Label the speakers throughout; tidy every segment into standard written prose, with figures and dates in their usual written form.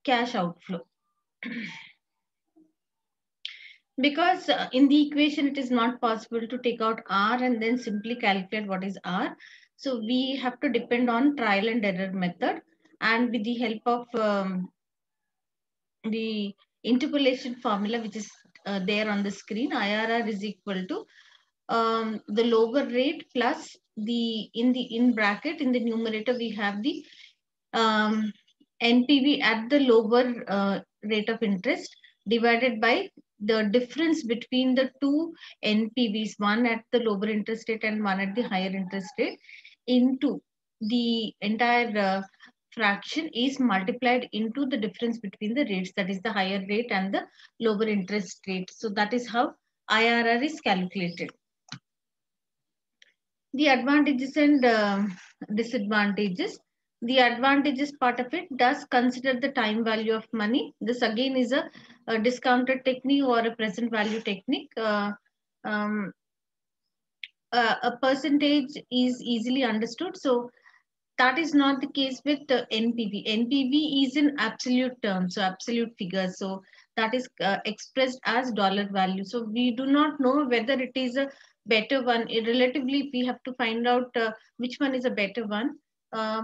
Speaker 1: cash outflow. Because in the equation it is not possible to take out R and then simply calculate what is R. So we have to depend on trial and error method, and with the help of the interpolation formula, which is there on the screen, IRR is equal to the lower rate plus the in bracket in the numerator we have the NPV at the lower rate of interest divided by the difference between the two NPVs, one at the lower interest rate and one at the higher interest rate, into the entire fraction is multiplied into the difference between the rates, that is the higher rate and the lower interest rate. So that is how IRR is calculated. The advantages and disadvantages. The advantages part of it does consider the time value of money. This again is a discounted technique or a present value technique. Um, a percentage is easily understood. So that is not the case with the NPV. NPV is in absolute terms, so absolute figures. So that is expressed as dollar value. So we do not know whether it is a better one. Relatively, we have to find out which one is a better one.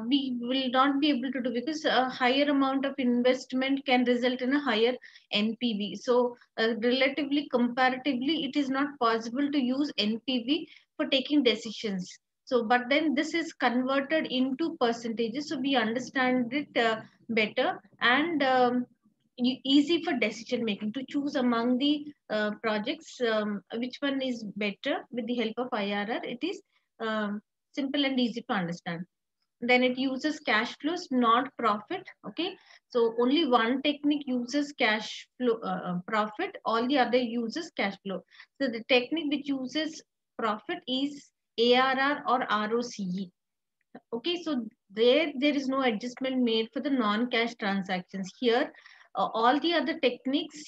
Speaker 1: We will not be able to do, because a higher amount of investment can result in a higher NPV. So relatively, comparatively, it is not possible to use NPV for taking decisions. So but then this is converted into percentages, so we understand it better, and easy for decision making to choose among the projects which one is better. With the help of IRR, it is simple and easy to understand. Then it uses cash flows, not profit. Okay, so only one technique uses cash flow profit, all the other uses cash flow. So the technique which uses profit is ARR or ROCE. Okay, so there is no adjustment made for the non-cash transactions. Here all the other techniques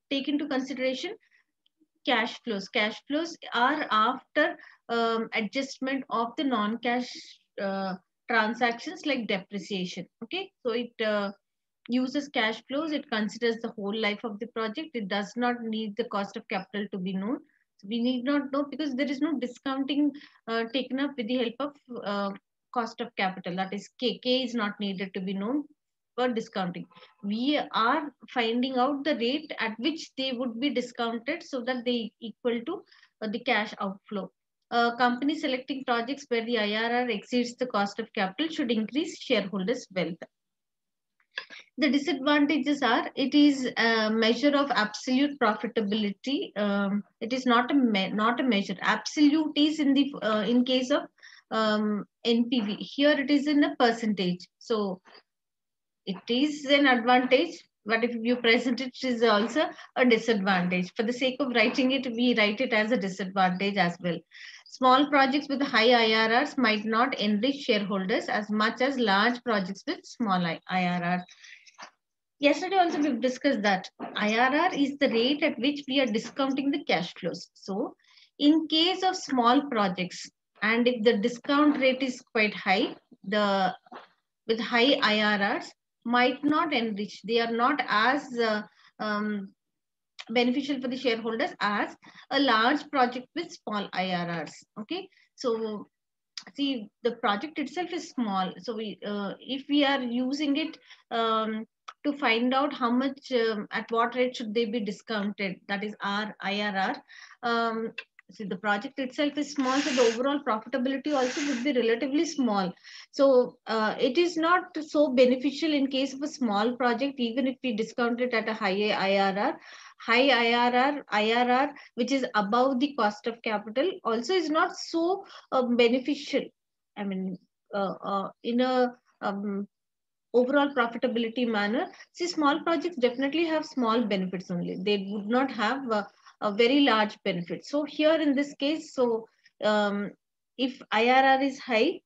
Speaker 1: take into consideration cash flows. Cash flows are after adjustment of the non-cash uh, transactions like depreciation. Okay, so it uses cash flows. It considers the whole life of the project. It does not need the cost of capital to be known. So we need not know, because there is no discounting taken up with the help of cost of capital. That is K. K is not needed to be known for discounting. We are finding out the rate at which they would be discounted so that they equal to the cash outflow. Company selecting projects where the IRR exceeds the cost of capital should increase shareholders' wealth. The disadvantages are, it is a measure of absolute profitability. It is not not a measure. Absolute is in the in case of NPV. Here it is in a percentage. So it is an advantage, but if you present it, it is also a disadvantage. For the sake of writing it, we write it as a disadvantage as well. Small projects with high IRRs might not enrich shareholders as much as large projects with small IRRs. Yesterday also we've discussed that IRR is the rate at which we are discounting the cash flows. So in case of small projects, and if the discount rate is quite high, the with high IRRs might not enrich. They are not as beneficial for the shareholders as a large project with small IRRs. Okay, so see, the project itself is small. So we, if we are using it to find out how much, at what rate should they be discounted, that is our IRR. See, the project itself is small, so the overall profitability also would be relatively small. So it is not so beneficial in case of a small project, even if we discount it at a high IRR. High IRR, which is above the cost of capital, also is not so beneficial. I mean, in a overall profitability manner. See, small projects definitely have small benefits only. They would not have a very large benefit. So here in this case, so if IRR is high,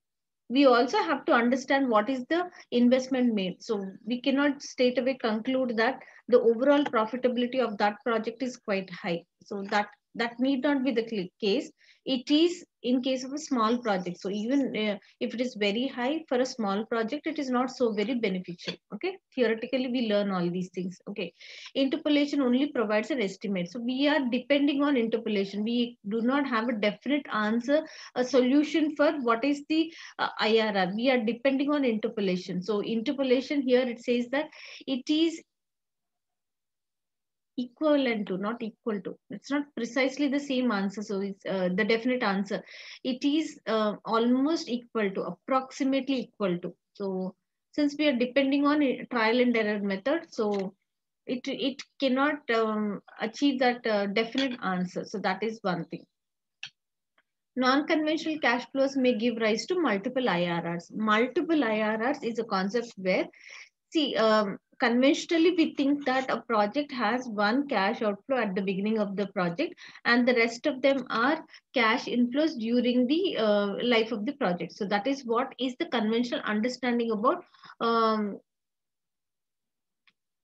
Speaker 1: we also have to understand what is the investment made. So we cannot straight away conclude that the overall profitability of that project is quite high. So that that need not be the case. It is in case of a small project. So even if it is very high for a small project, it is not so very beneficial. Okay, theoretically we learn all these things. Okay, interpolation only provides an estimate. So we are depending on interpolation. We do not have a definite answer, a solution for what is the IRR. We are depending on interpolation. So interpolation here, it says that it is equivalent to, not equal to. It's not precisely the same answer. So it's the definite answer. It is almost equal to, approximately equal to. So since we are depending on a trial and error method, so it cannot achieve that definite answer. So that is one thing. Non-conventional cash flows may give rise to multiple IRRs. Multiple IRRs is a concept where, see, conventionally we think that a project has one cash outflow at the beginning of the project, and the rest of them are cash inflows during the life of the project. So that is what is the conventional understanding about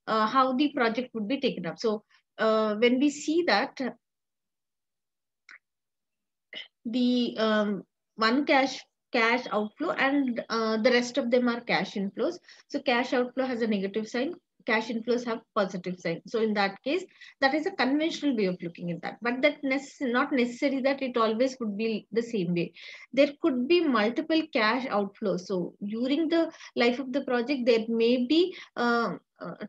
Speaker 1: how the project would be taken up. So when we see that the one cash outflow, and the rest of them are cash inflows. So cash outflow has a negative sign, cash inflows have positive sign. So in that case, that is a conventional way of looking at that, but that not necessary that it always would be the same way. There could be multiple cash outflows. So during the life of the project, there may be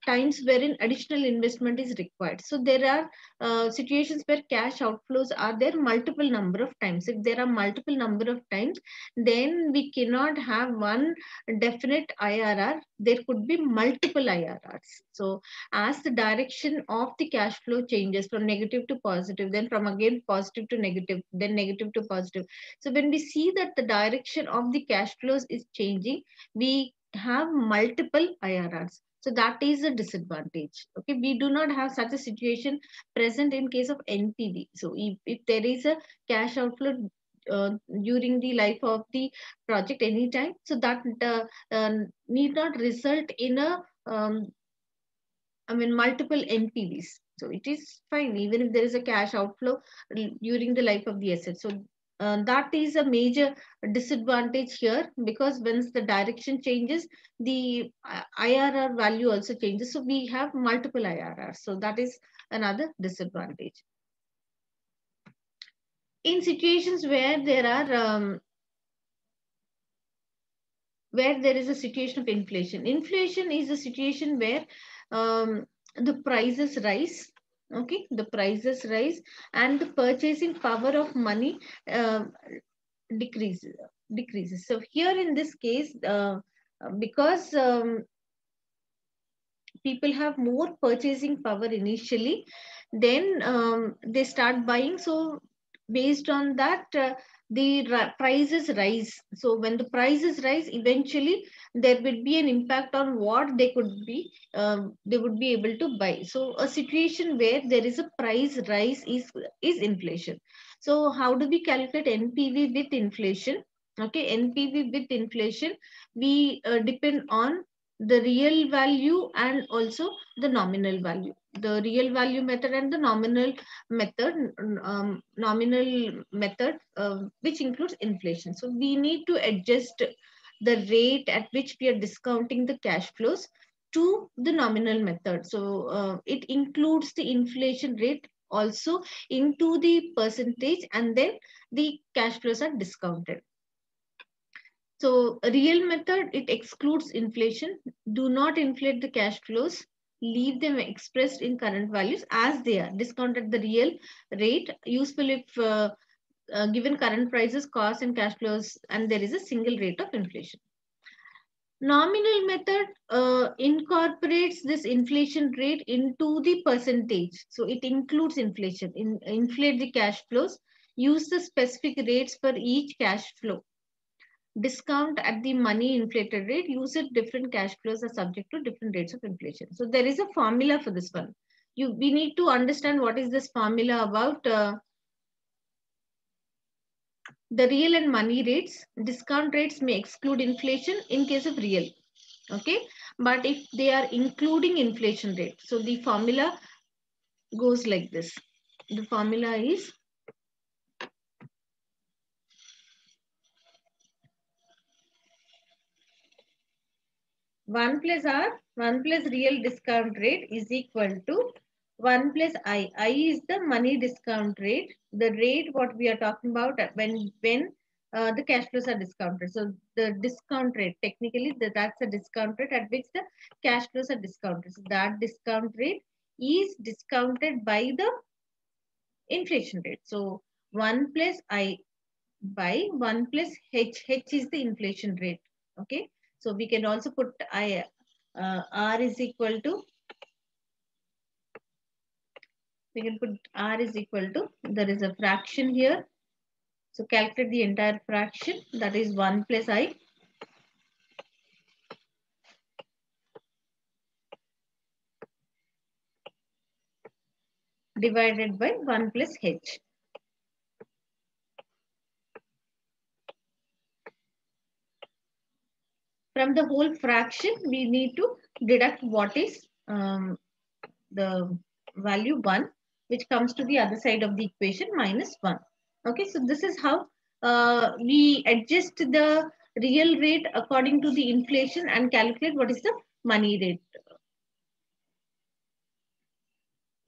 Speaker 1: times wherein additional investment is required. So there are situations where cash outflows are there multiple number of times. If there are multiple number of times, then we cannot have one definite IRR. There could be multiple IRRs. So as the direction of the cash flow changes from negative to positive, then from again positive to negative, then negative to positive. So when we see that the direction of the cash flows is changing, we have multiple IRRs. So that is a disadvantage. Okay, we do not have such a situation present in case of NPV. So if there is a cash outflow during the life of the project anytime, so that need not result in a multiple NPVs. So it is fine even if there is a cash outflow during the life of the asset. So that is a major disadvantage here, because once the direction changes, the IRR value also changes. So we have multiple IRRs. So that is another disadvantage. In situations where there are where there is a situation of inflation. Inflation is a situation where the prices rise. Okay, the prices rise and the purchasing power of money decreases. So here in this case, because people have more purchasing power initially, then they start buying. So based on that, the prices rise. So when the prices rise, eventually there will be an impact on what they could be, they would be able to buy. So a situation where there is a price rise is inflation. So how do we calculate NPV with inflation? Okay, NPV with inflation, we depend on the real value and also the nominal value. The real value method and the nominal method, which includes inflation. So we need to adjust the rate at which we are discounting the cash flows to the nominal method. So it includes the inflation rate also into the percentage, and then the cash flows are discounted. So a real method, it excludes inflation. Do not inflate the cash flows. Leave them expressed in current values as they are. Discount at the real rate. Useful if given current prices, costs, and cash flows, and there is a single rate of inflation. Nominal method incorporates this inflation rate into the percentage. So it includes inflation. Inflate the cash flows. Use the specific rates for each cash flow. Discount at the money inflated rate. Use it, different cash flows are subject to different rates of inflation. So there is a formula for this one. We need to understand what is this formula about. The real and money rates, discount rates may exclude inflation in case of real. Okay, but if they are including inflation rate, so the formula goes like this. The formula is 1 plus R, 1 plus real discount rate is equal to 1 plus I. I is the money discount rate, the rate what we are talking about when the cash flows are discounted. So the discount rate, technically that's a discount rate at which the cash flows are discounted. So that discount rate is discounted by the inflation rate. So 1 plus I by 1 plus H. H is the inflation rate. Okay. So we can also put R is equal to, we can put R is equal to, there is a fraction here. So calculate the entire fraction, that is 1 plus I divided by 1 plus H. From the whole fraction, we need to deduct what is the value 1, which comes to the other side of the equation, minus 1. Okay, so this is how we adjust the real rate according to the inflation and calculate what is the money rate.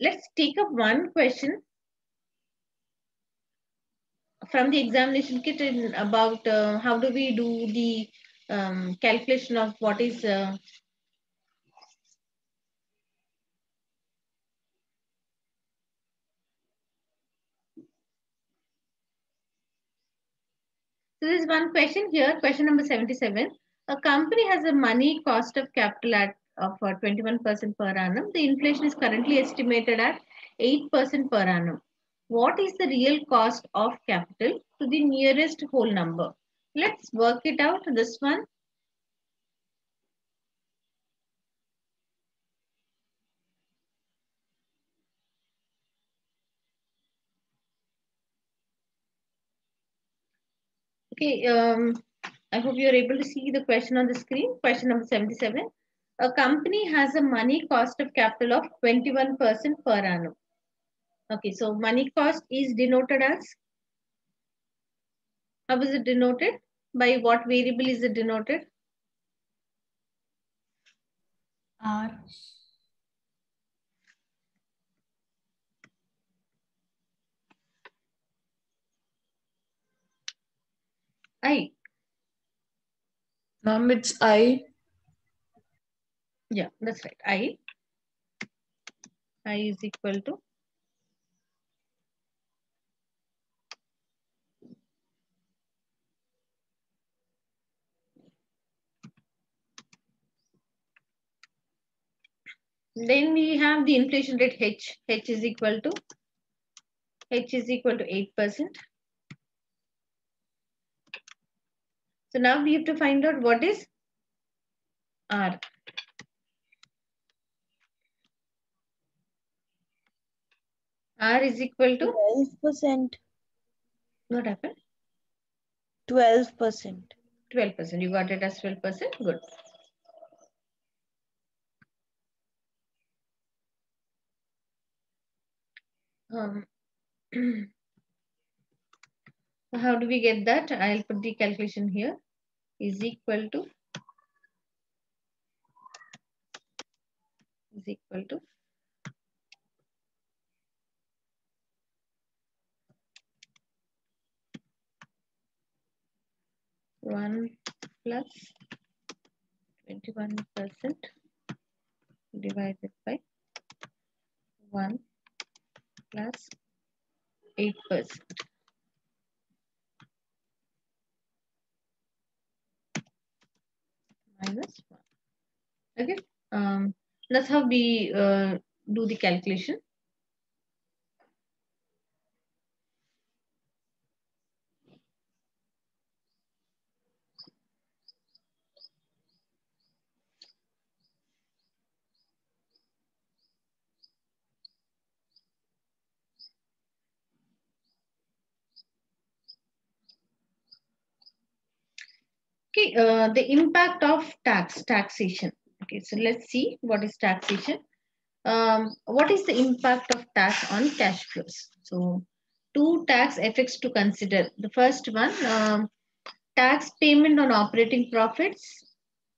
Speaker 1: Let's take up one question from the examination kit in about how do we do the calculation of what is so there is one question here, question number 77. A company has a money cost of capital at of 21% per annum. The inflation is currently estimated at 8% per annum. What is the real cost of capital to the nearest whole number? Let's work it out. This one. Okay, I hope you are able to see the question on the screen. Question number 77. A company has a money cost of capital of 21% per annum. Okay, so money cost is denoted as, how is it denoted? By what variable is it denoted?
Speaker 2: R.
Speaker 1: I.
Speaker 2: Ma'am, it's I.
Speaker 1: Yeah, that's right. I. I is equal to then we have the inflation rate H. H is equal to 8%. So now we have to find out what is R. R is equal to
Speaker 3: 12%.
Speaker 1: what happened?
Speaker 3: 12%.
Speaker 1: 12%. You got it as 12%. Good. How do we get that? I'll put the calculation here. Is equal to 1 plus 21% divided by 1 plus 8% minus 1. Okay, that's how we do the calculation. Okay, the impact of taxation. Okay, so let's see what is taxation. What is the impact of tax on cash flows? So, two tax effects to consider. The first one, tax payment on operating profits.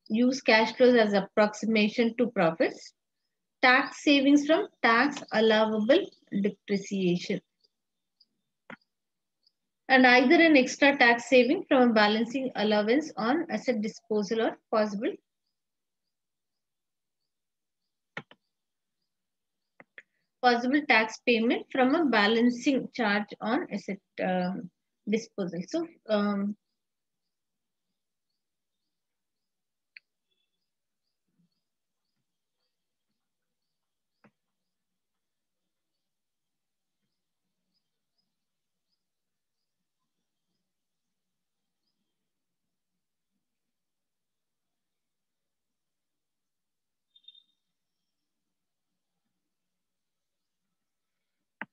Speaker 1: use cash flows as approximation to profits. Tax savings from tax allowable depreciation. And either an extra tax saving from a balancing allowance on asset disposal or possible tax payment from a balancing charge on asset disposal. So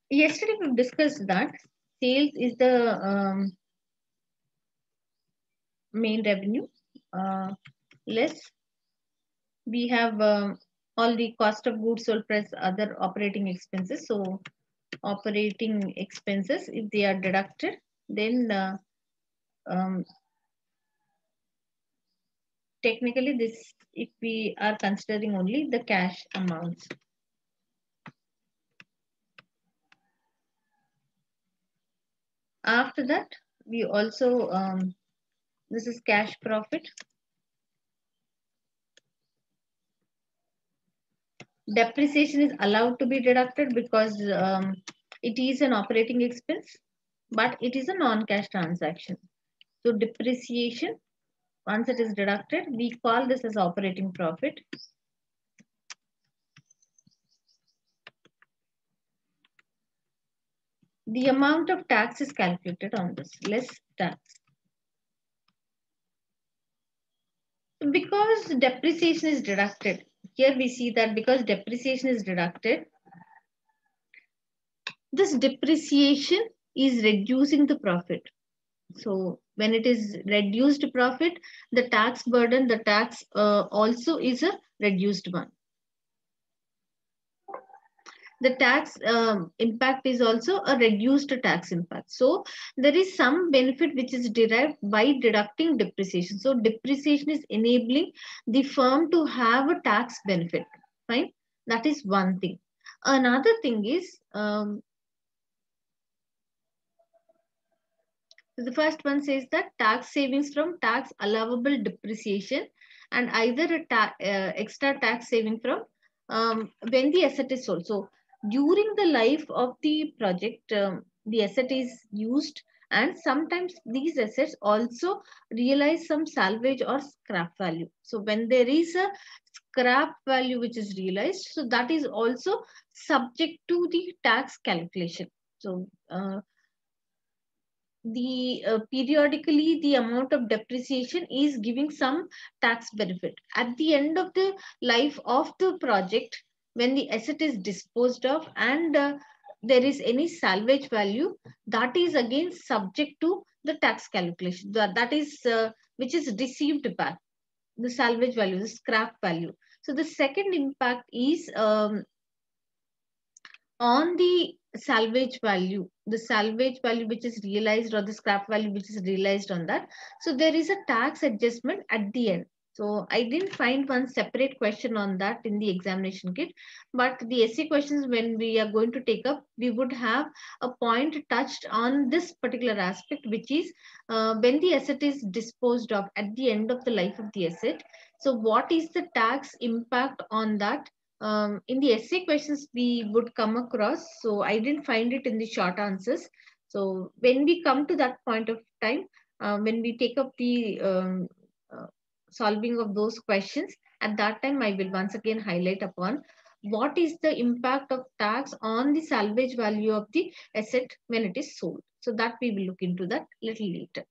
Speaker 1: yesterday we discussed that sales is the main revenue. Less we have all the cost of goods sold plus other operating expenses. So operating expenses, if they are deducted, then um, technically this, if we are considering only the cash amounts. After that, we also, this is cash profit. Depreciation is allowed to be deducted because it is an operating expense, but it is a non-cash transaction. So depreciation, once it is deducted, we call this as operating profit. The amount of tax is calculated on this, less tax. Because depreciation is deducted, here we see that because depreciation is deducted, this depreciation is reducing the profit. So when it is reduced profit, the tax burden, the tax also is a reduced one. The tax impact is also a reduced tax impact. So there is some benefit which is derived by deducting depreciation. So depreciation is enabling the firm to have a tax benefit. Fine. That is one thing. Another thing is, the first one says that tax savings from tax allowable depreciation and either a extra tax saving from when the asset is sold. So during the life of the project, the asset is used, and sometimes these assets also realize some salvage or scrap value. So when there is a scrap value which is realized, so that is also subject to the tax calculation. So periodically the amount of depreciation is giving some tax benefit at the end of the life of the project. When the asset is disposed of and there is any salvage value, that is again subject to the tax calculation, that is which is received back, the salvage value, the scrap value. So the second impact is on the salvage value, the salvage value which is realized or the scrap value which is realized on that. So there is a tax adjustment at the end. So I didn't find one separate question on that in the examination kit, but the essay questions when we are going to take up, we would have a point touched on this particular aspect, which is when the asset is disposed of at the end of the life of the asset. So what is the tax impact on that? In the essay questions we would come across. So I didn't find it in the short answers. So when we come to that point of time, when we take up the uh, solving of those questions, at that time I will once again highlight upon what is the impact of tax on the salvage value of the asset when it is sold. So that we will look into that little later.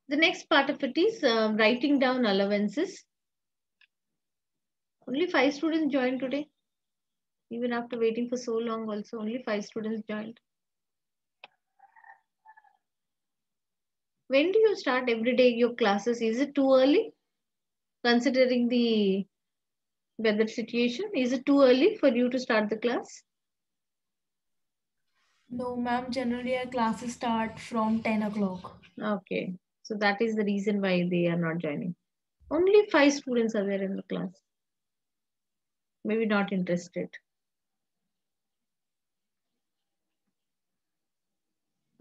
Speaker 1: The next part of it is writing down allowances. Only 5 students joined today. Even after waiting for so long also, only 5 students joined. When do you start every day your classes? Is it too early? Considering the weather situation, is it too early for you to start the class?
Speaker 2: No, ma'am. Generally, our classes start from 10 o'clock.
Speaker 1: Okay. So that is the reason why they are not joining. Only 5 students are there in the class. Maybe not interested.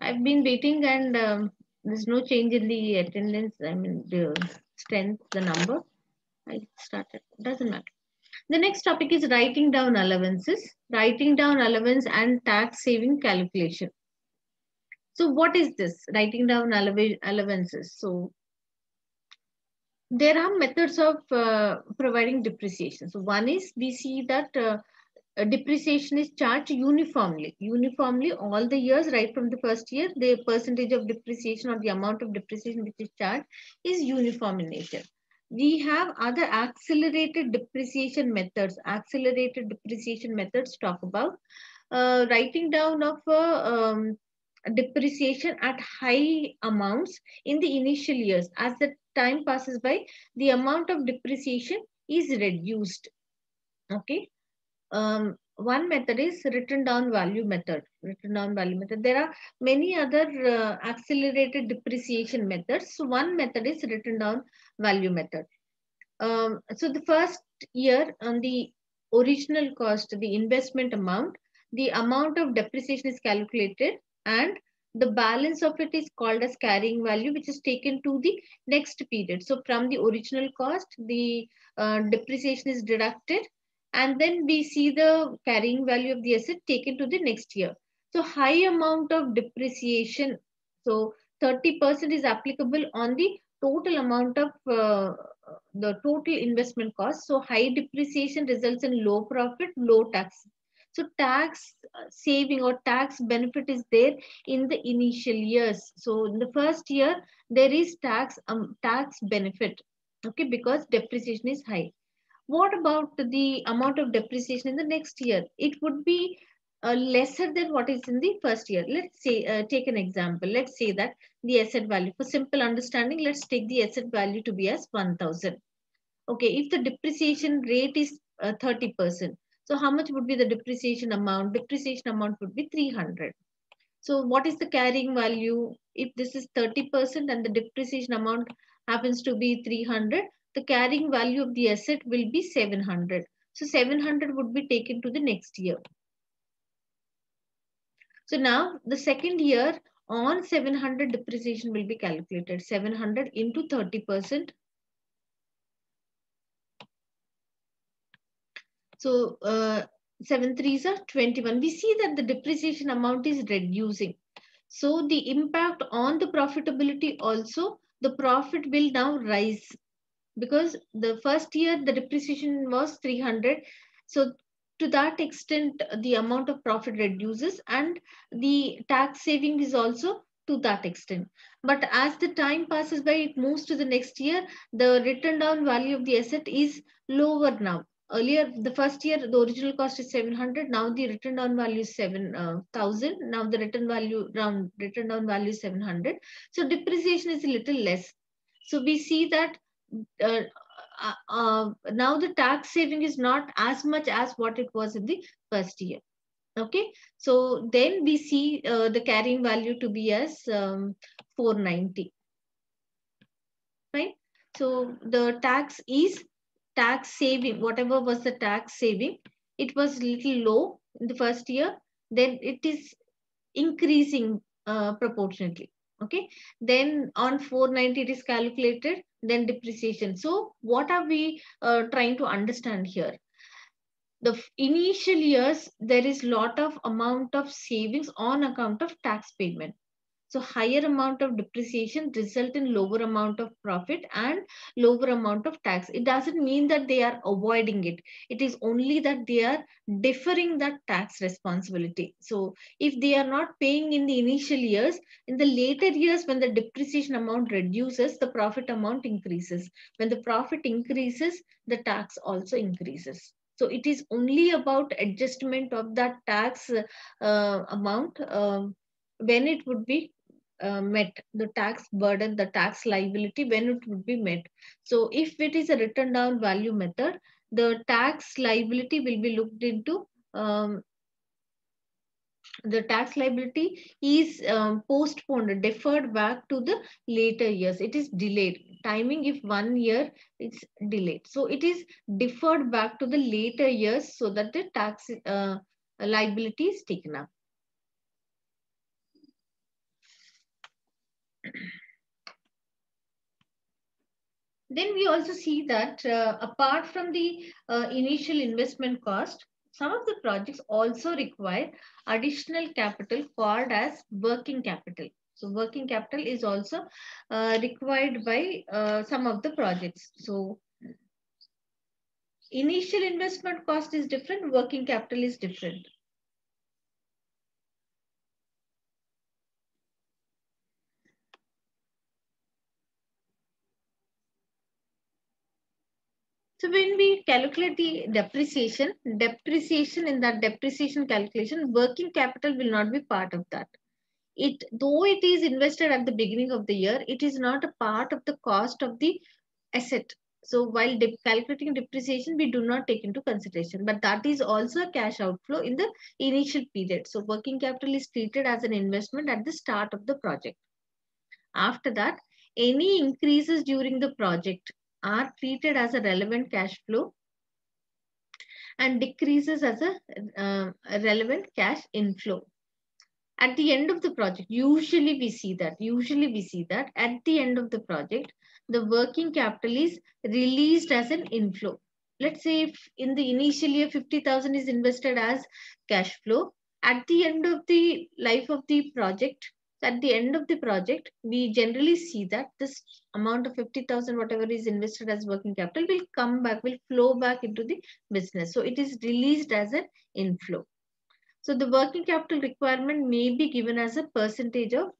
Speaker 1: I've been waiting and there's no change in the attendance. I mean, the strength, the number. I started. Doesn't matter. The next topic is writing down allowances, writing down allowance and tax saving calculation. So what is this? Writing down allowances. So there are methods of providing depreciation. So one is we see that depreciation is charged uniformly all the years, right from the first year. The percentage of depreciation or the amount of depreciation which is charged is uniform in nature. We have other accelerated depreciation methods. Accelerated depreciation methods talk about writing down of depreciation at high amounts in the initial years. As the time passes by, the amount of depreciation is reduced. Okay. One method is written down value method. Written down value method. There are many other accelerated depreciation methods. So one method is written down value method. So the first year on the original cost, the investment amount, the amount of depreciation is calculated and the balance of it is called as carrying value, which is taken to the next period. So from the original cost, the depreciation is deducted and then we see the carrying value of the asset taken to the next year. So high amount of depreciation. So 30% is applicable on the total amount of the total investment cost. So high depreciation results in low profit, low tax. So tax saving or tax benefit is there in the initial years. So in the first year, there is tax benefit, okay, because depreciation is high. What about the amount of depreciation in the next year? It would be lesser than what is in the first year. Let's say, take an example. Let's say that the asset value, for simple understanding, let's take the asset value to be as 1000. Okay, if the depreciation rate is 30%, so how much would be the depreciation amount? Depreciation amount would be 300. So what is the carrying value? If this is 30% and the depreciation amount happens to be 300, the carrying value of the asset will be 700. So 700 would be taken to the next year. So now the second year on 700 depreciation will be calculated. 700 into 30%. So 7 threes are 21. We see that the depreciation amount is reducing. So the impact on the profitability also, the profit will now rise because the first year the depreciation was 300. So to that extent, the amount of profit reduces and the tax saving is also to that extent. But as the time passes by, it moves to the next year, the written down value of the asset is lower now. Earlier, the first year, the original cost is 700. Now the written down value is 7,000. Now the written down value is 700. So depreciation is a little less. So we see that uh, now the tax saving is not as much as what it was in the first year. Okay, so then we see the carrying value to be as 490. Right. So the tax saving, whatever was the tax saving, it was little low in the first year. Then it is increasing proportionately. Okay, then on 490 it is calculated, then depreciation. So what are we trying to understand here? The initial years there is lot of amount of savings on account of tax payment. So higher amount of depreciation result in lower amount of profit and lower amount of tax. It doesn't mean that they are avoiding it. It is only that they are deferring that tax responsibility. So if they are not paying in the initial years, in the later years when the depreciation amount reduces, the profit amount increases. When the profit increases, the tax also increases. So it is only about adjustment of that tax amount when it would be met, the tax burden, the tax liability, when it would be met. So if it is a written down value method, the tax liability will be looked into the tax liability is postponed, deferred back to the later years. It is delayed. Timing, if 1 year, it's delayed. So it is deferred back to the later years so that the tax liability is taken up. Then we also see that apart from the initial investment cost, some of the projects also require additional capital called as working capital. So working capital is also required by some of the projects. So initial investment cost is different, working capital is different. So when we calculate the depreciation in that depreciation calculation, working capital will not be part of that. It, though it is invested at the beginning of the year, it is not a part of the cost of the asset. So while calculating depreciation, we do not take into consideration, but that is also a cash outflow in the initial period. So working capital is treated as an investment at the start of the project. After that, any increases during the project are treated as a relevant cash flow and decreases as a relevant cash inflow. At the end of the project, usually we see that at the end of the project, the working capital is released as an inflow. Let's say if in the initial year 50,000 is invested as cash flow, at the end of the life of the project, at the end of the project, we generally see that this amount of 50,000, whatever is invested as working capital, will come back, will flow back into the business. So it is released as an inflow. So the working capital requirement may be given as a percentage of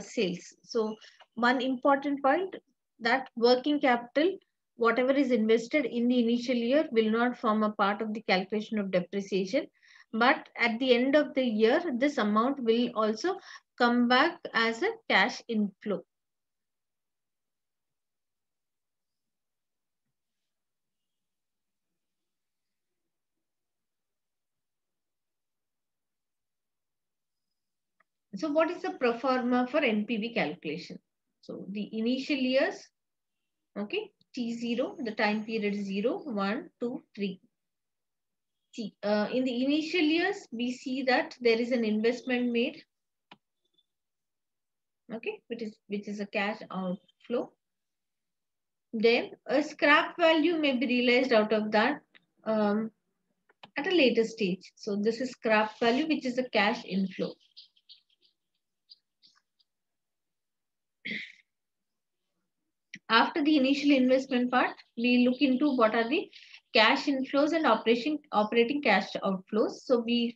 Speaker 1: sales. So one important point, that working capital, whatever is invested in the initial year, will not form a part of the calculation of depreciation. But at the end of the year, this amount will also come back as a cash inflow. So what is the pro forma for NPV calculation? So the initial years, okay, T0, the time period 0, 1, 2, 3. See, in the initial years, we see that there is an investment made, okay, which is a cash outflow. Then a scrap value may be realized out of that at a later stage. So this is scrap value, which is a cash inflow. After the initial investment part, we look into what are the cash inflows and operating cash outflows. So we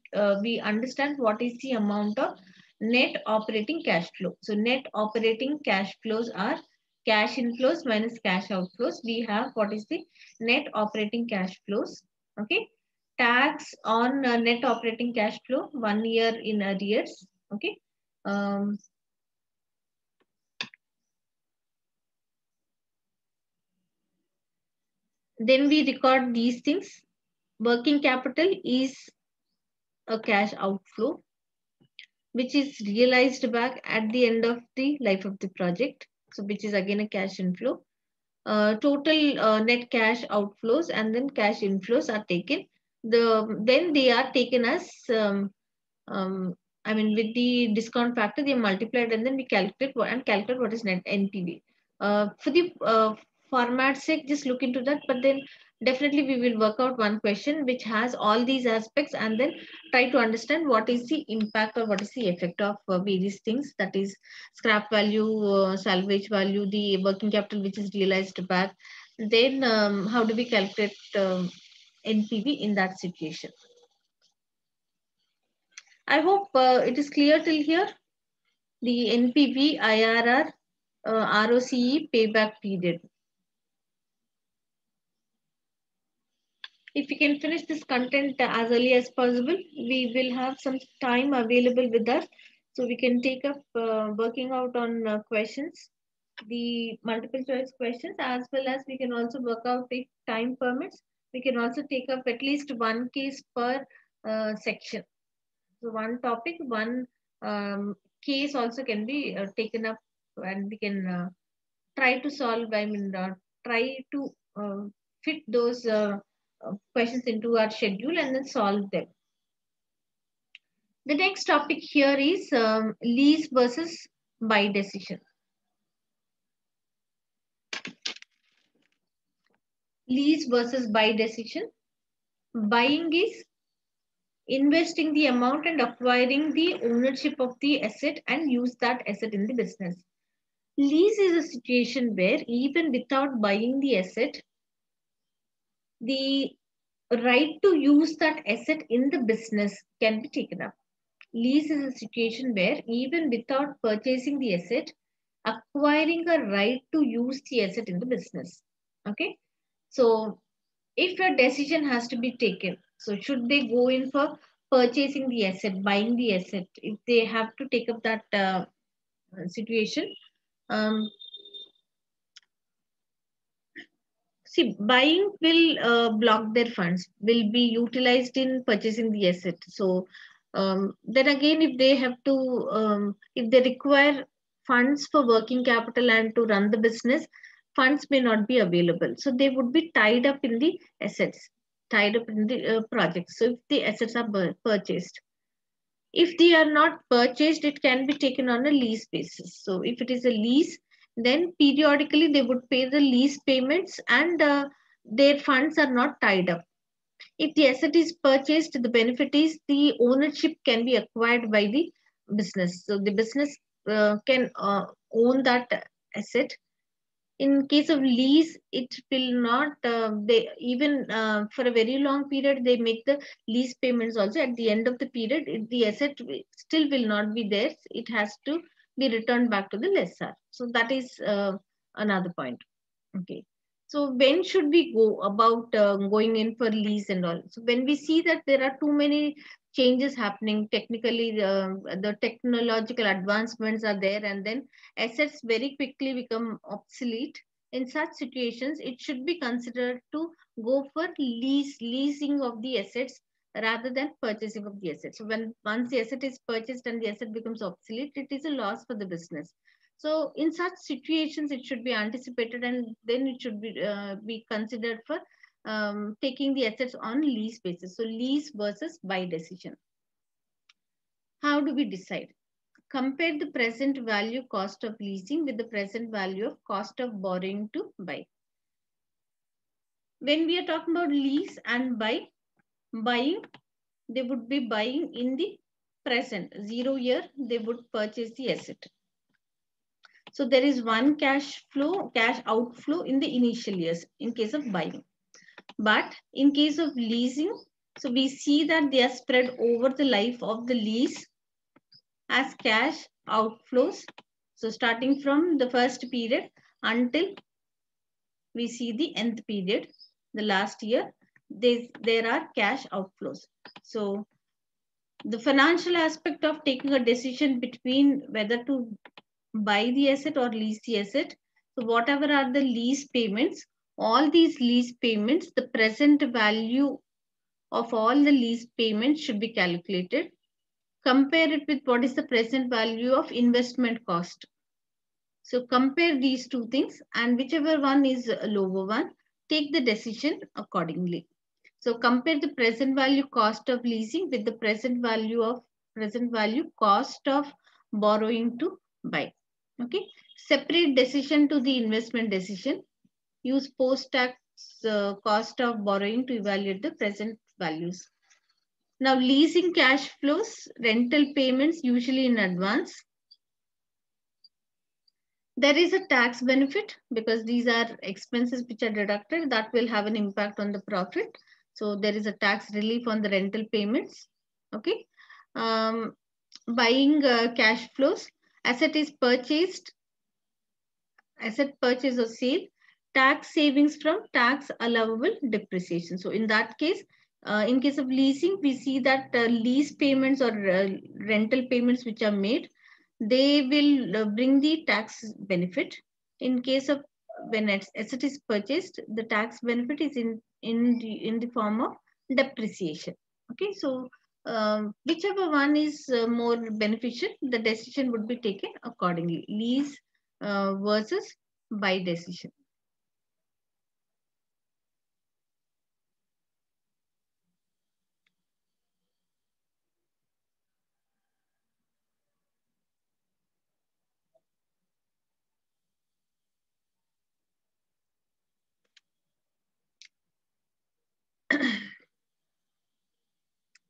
Speaker 1: understand what is the amount of net operating cash flow. So net operating cash flows are cash inflows minus cash outflows. We have what is the net operating cash flows. Okay, tax on net operating cash flow 1 year in arrears. Okay. Then we record these things. Working capital is a cash outflow, which is realized back at the end of the life of the project. So which is again a cash inflow. Total net cash outflows and then cash inflows are taken. Then they are taken as I mean, with the discount factor, they are multiplied and then we calculate what is net NPV. For the format sake, just look into that. But then definitely we will work out one question which has all these aspects and then try to understand what is the impact or what is the effect of various things. That is scrap value, salvage value, the working capital which is realized back. Then how do we calculate NPV in that situation? I hope it is clear till here. The NPV, IRR, ROCE, payback period. If we can finish this content as early as possible, we will have some time available with us. So we can take up working out on questions, the multiple choice questions, as well as we can also work out if time permits. We can also take up at least one case per section. So one topic, one case also can be taken up, and we can try to solve. I mean, try to fit those questions into our schedule and then solve them. The next topic here is lease versus buy decision. Lease versus buy decision. Buying is investing the amount and acquiring the ownership of the asset and use that asset in the business. Lease is a situation where even without buying the asset, the right to use that asset in the business can be taken up. Lease is a situation where even without purchasing the asset, acquiring a right to use the asset in the business. Okay. So if a decision has to be taken, so should they go in for purchasing the asset, buying the asset, if they have to take up that situation, um, see, buying will block their funds, will be utilized in purchasing the asset. So then again, if they have to, if they require funds for working capital and to run the business, funds may not be available. So they would be tied up in the assets, tied up in the projects. So if the assets are purchased, if they are not purchased, it can be taken on a lease basis. So if it is a lease, then periodically they would pay the lease payments, and their funds are not tied up. If the asset is purchased, the benefit is the ownership can be acquired by the business. So the business can own that asset. In case of lease, it will not, they even for a very long period, they make the lease payments also. At the end of the period, the asset still will not be there. It has to be returned back to the lessor. So that is another point. Okay. So when should we go about going in for lease and all? So when we see that there are too many changes happening technically, the technological advancements are there, and then assets very quickly become obsolete. In such situations, it should be considered to go for leasing of the assets rather than purchasing of the assets. So when once the asset is purchased and the asset becomes obsolete, it is a loss for the business. So in such situations, it should be anticipated, and then it should be considered for taking the assets on lease basis. So lease versus buy decision. How do we decide? Compare the present value cost of leasing with the present value of cost of borrowing to buy. When we are talking about lease and buying, they would be buying in the present 0 year, they would purchase the asset. So there is one cash outflow in the initial years in case of buying. But in case of leasing, so we see that they are spread over the life of the lease as cash outflows. So starting from the first period until we see the nth period, the last year, there are cash outflows. So the financial aspect of taking a decision between whether to buy the asset or lease the asset. So whatever are the lease payments, all these lease payments, the present value of all the lease payments should be calculated. Compare it with what is the present value of investment cost. So compare these two things, and whichever one is a lower one, take the decision accordingly. So compare the present value cost of leasing with the present value cost of borrowing to buy. Okay. Separate decision to the investment decision. Use post-tax cost of borrowing to evaluate the present values. Now, leasing cash flows, rental payments usually in advance. There is a tax benefit because these are expenses which are deducted that will have an impact on the profit. So there is a tax relief on the rental payments. Okay. Buying cash flows, asset purchase or sale, tax savings from tax allowable depreciation. So in that case, in case of leasing, we see that lease payments or rental payments which are made, they will bring the tax benefit. In case of when asset is purchased, the tax benefit is in the form of depreciation. Okay, so whichever one is more beneficial, the decision would be taken accordingly. Lease versus buy decision.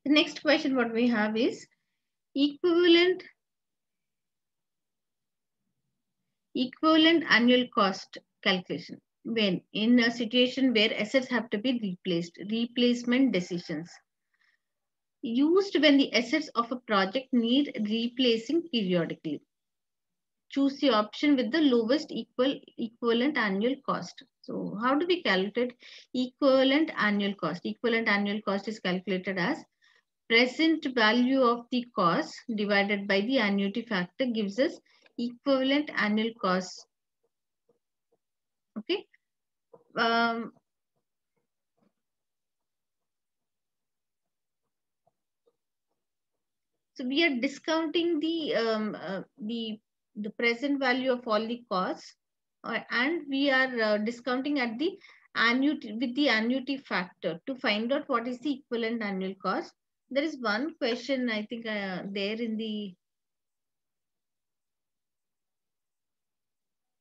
Speaker 1: The next question what we have is equivalent annual cost calculation when in a situation where assets have to be replaced. Replacement decisions used when the assets of a project need replacing periodically. Choose the option with the lowest equivalent annual cost. So how do we calculate equivalent annual cost? Equivalent annual cost is calculated as present value of the cost divided by the annuity factor gives us equivalent annual cost. Okay. So we are discounting the present value of all the costs, and we are discounting at the annuity with the annuity factor to find out what is the equivalent annual cost. There is one question I think there in the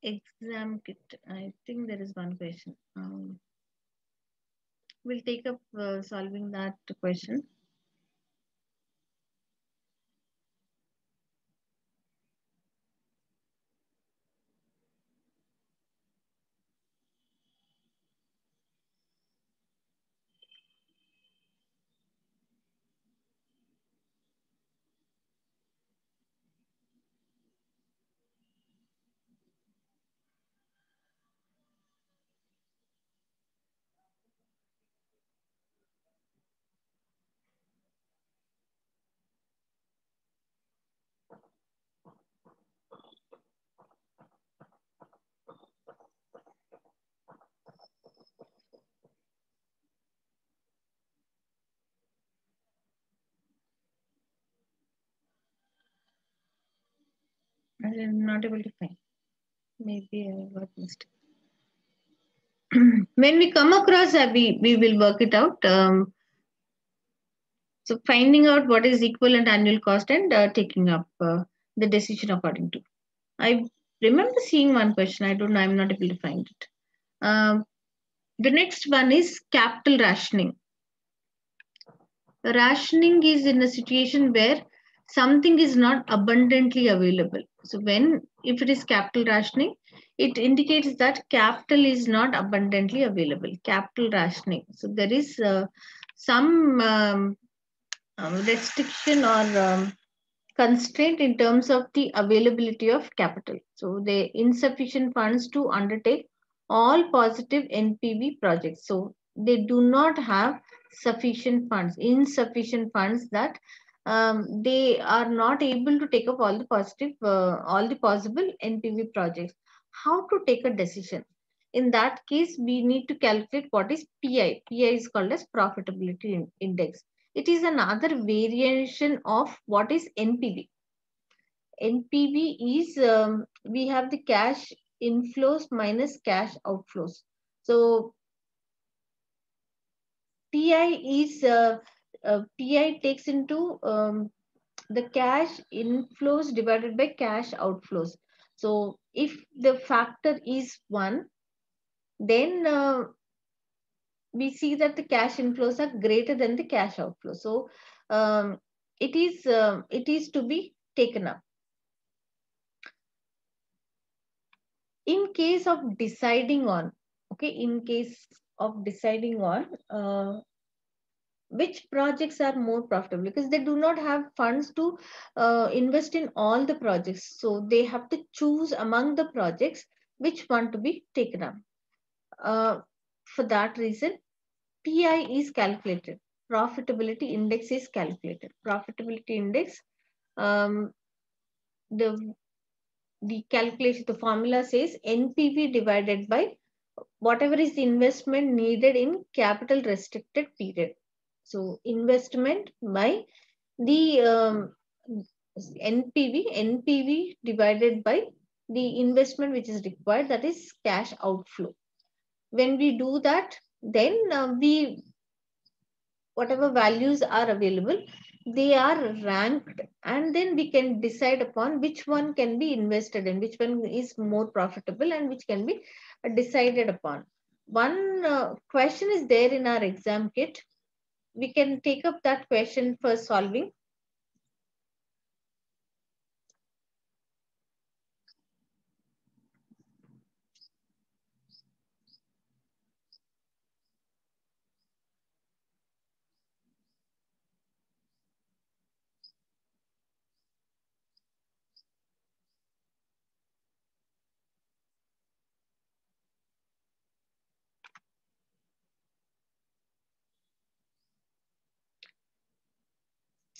Speaker 1: exam kit. I think there is one question. We'll take up solving that question. I'm not able to find. Maybe I got missed. When we come across, we will work it out. So finding out what is equivalent annual cost and taking up the decision according to. I remember seeing one question. I don't know. I'm not able to find it. The next one is capital rationing. Rationing is in a situation where something is not abundantly available. So if it is capital rationing, it indicates that capital is not abundantly available. Capital rationing. So there is some restriction or constraint in terms of the availability of capital. So the insufficient funds to undertake all positive NPV projects. So they do not have insufficient funds that they are not able to take up all the possible NPV projects. How to take a decision? In that case, we need to calculate what is PI. PI is called as profitability index. It is another variation of what is NPV. NPV is we have the cash inflows minus cash outflows. So PI takes into the cash inflows divided by cash outflows. So if the factor is 1, then we see that the cash inflows are greater than the cash outflows. So it is to be taken up. In case of deciding on, which projects are more profitable, because they do not have funds to invest in all the projects. So they have to choose among the projects which one to be taken up. For that reason, PI is calculated. Profitability index is calculated. Profitability index, the calculation, the formula says NPV divided by whatever is the investment needed in capital restricted period. So investment by the NPV divided by the investment which is required, that is cash outflow. When we do that, then we whatever values are available, they are ranked, and then we can decide upon which one can be invested in, which one is more profitable, and which can be decided upon. One question is there in our exam kit. We can take up that question for solving.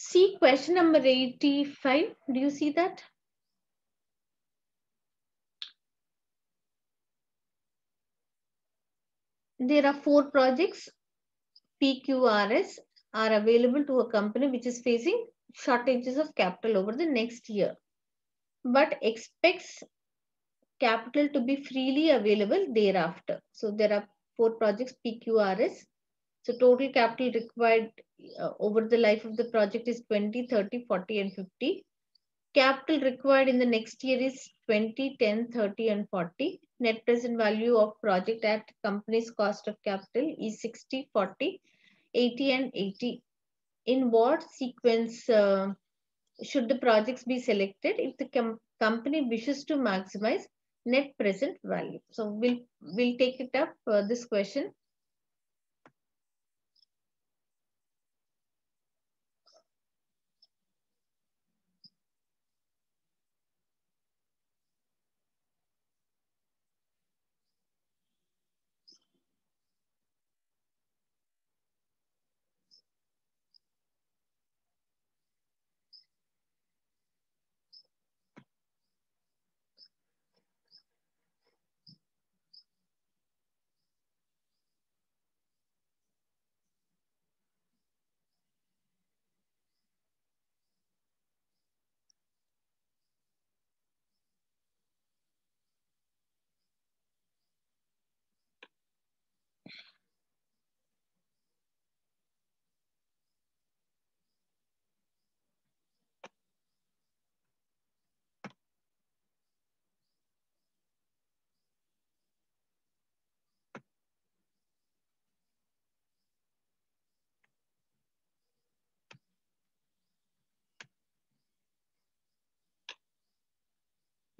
Speaker 1: See question number 85. Do you see that? There are 4 projects PQRS are available to a company which is facing shortages of capital over the next year, but expects capital to be freely available thereafter. So there are 4 projects PQRS. So total capital required over the life of the project is 20, 30, 40, and 50. Capital required in the next year is 20, 10, 30, and 40. Net present value of project at company's cost of capital is 60, 40, 80, and 80. In what sequence should the projects be selected if the company wishes to maximize net present value? So we'll take it up this question.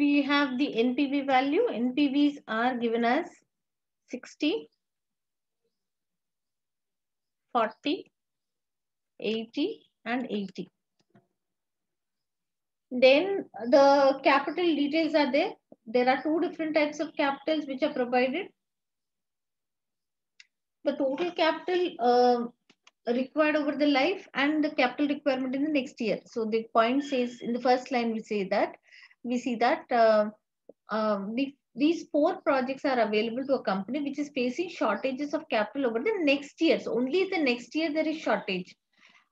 Speaker 1: We have the NPV value. NPVs are given as 60, 40, 80, and 80. Then the capital details are there. There are 2 different types of capitals which are provided. The total capital required over the life and the capital requirement in the next year. So the point says in the first line we see that these 4 projects are available to a company which is facing shortages of capital over the next year. So only the next year there is shortage.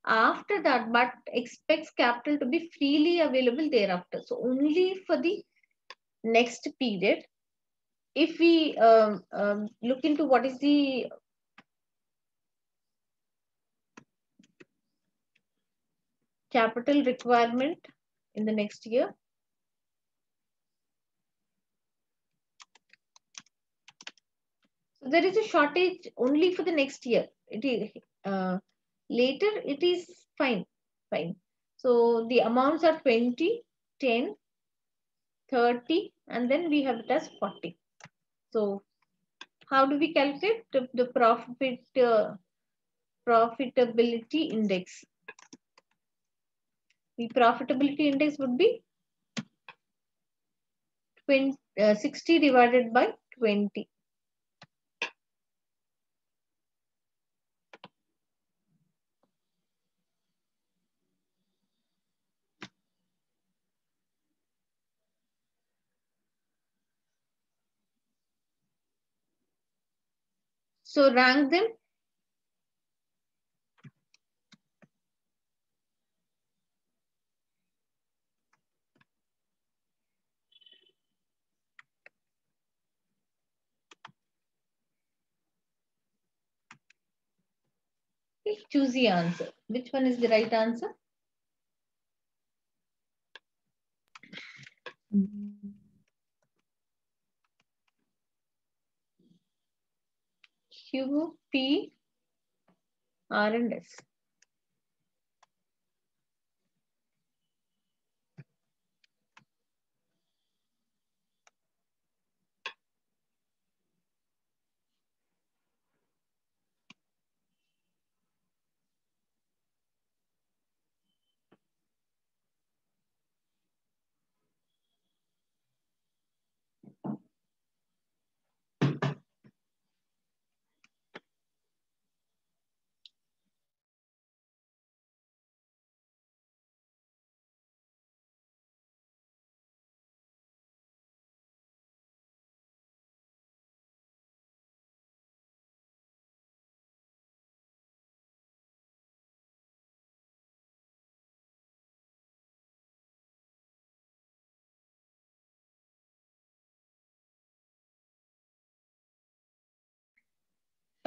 Speaker 1: After that, but expects capital to be freely available thereafter. So only for the next period. If we look into what is the capital requirement in the next year, so there is a shortage only for the next year. It is later it is fine. So the amounts are 20, 10, 30, and then we have it as 40. So how do we calculate the profitability index? The profitability index would be 60 divided by 20. So rank them. Okay, choose the answer. Which one is the right answer? Q, P, R, and S.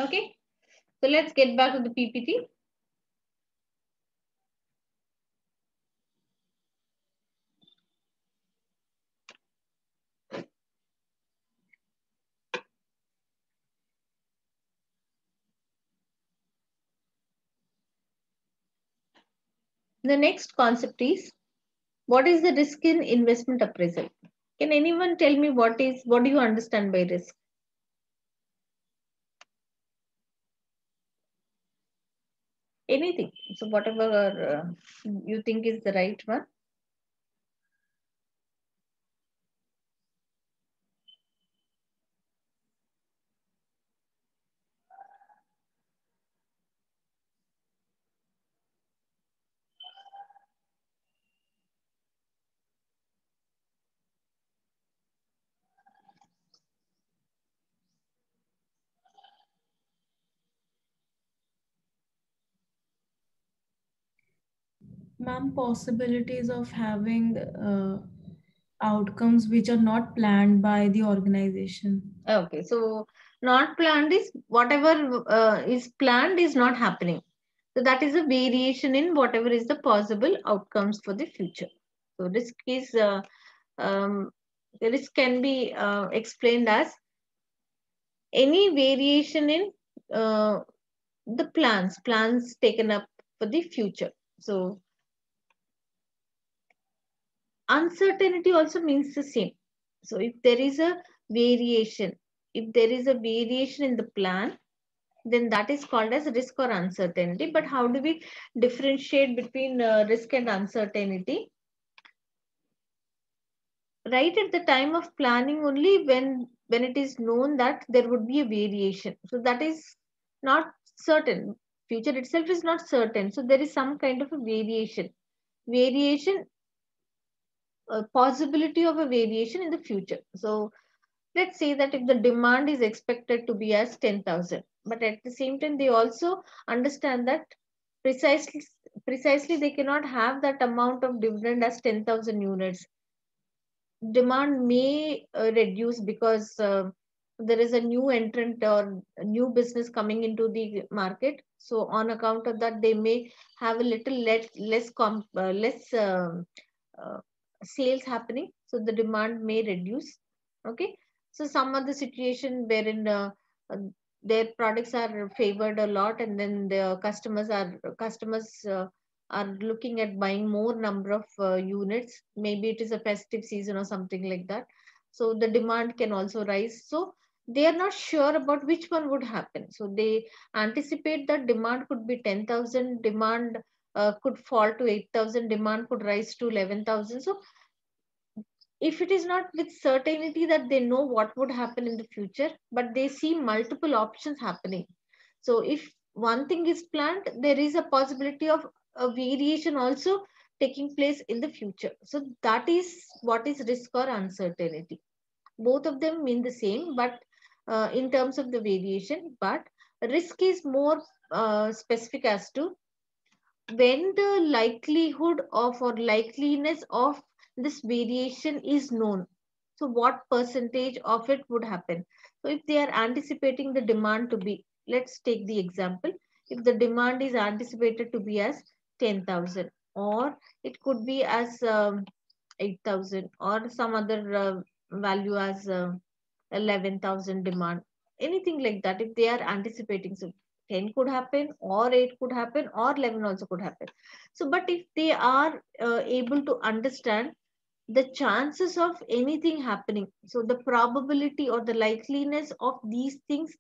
Speaker 1: Okay, so let's get back to the PPT. The next concept is, what is the risk in investment appraisal? Can anyone tell me what do you understand by risk? Anything. So whatever you think is the right one.
Speaker 2: Ma'am, possibilities of having outcomes which are not planned by the organization.
Speaker 1: Okay, so not planned is whatever is planned is not happening. So that is a variation in whatever is the possible outcomes for the future. So risk can be explained as any variation in uh, the plans taken up for the future. So uncertainty also means the same. So if there is a variation, if there is a variation in the plan, then that is called as risk or uncertainty. But how do we differentiate between risk and uncertainty? Right at the time of planning, only when it is known that there would be a variation, so that is not certain. Future itself is not certain, so there is some kind of a variation, a possibility of a variation in the future. So let's say that if the demand is expected to be as 10,000, but at the same time they also understand that precisely precisely they cannot have that amount of dividend as 10,000 units. Demand may reduce because there is a new entrant or a new business coming into the market. So on account of that, they may have a little less uh, sales happening. So the demand may reduce. Okay. So some other situation wherein uh, their products are favored a lot, and then the customers are looking at buying more number of units. Maybe it is a festive season or something like that. So the demand can also rise. So they are not sure about which one would happen. So they anticipate that demand could be 10,000, demand could fall to 8,000, demand could rise to 11,000. So if it is not with certainty that they know what would happen in the future, but they see multiple options happening. So if one thing is planned, there is a possibility of a variation also taking place in the future. So that is what is risk or uncertainty. Both of them mean the same, but in terms of the variation, but risk is more specific as to when the likelihood of or likeliness of this variation is known. So what percentage of it would happen? So if they are anticipating the demand to be, let's take the example, if the demand is anticipated to be as 10,000, or it could be as 8,000, or some other value as 11,000 demand, anything like that. If they are anticipating, so 10 could happen, or 8 could happen, or 11 also could happen. So, but if they are able to understand the chances of anything happening, so the probability or the likeliness of these things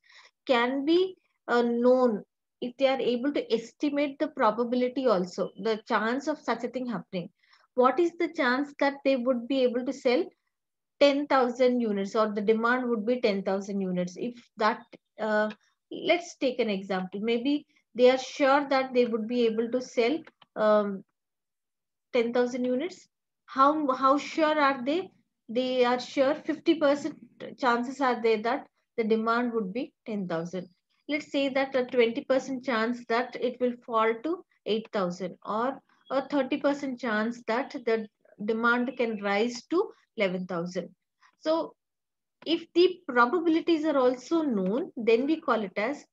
Speaker 1: can be known. If they are able to estimate the probability also, the chance of such a thing happening, what is the chance that they would be able to sell 10,000 units, or the demand would be 10,000 units? If that, let's take an example. Maybe they are sure that they would be able to sell um, 10,000 units. How sure are they? They are sure 50% chances are there that the demand would be 10,000. Let's say that a 20% chance that it will fall to 8,000, or a 30% chance that the demand can rise to 11,000. So if the probabilities are also known, then we call it as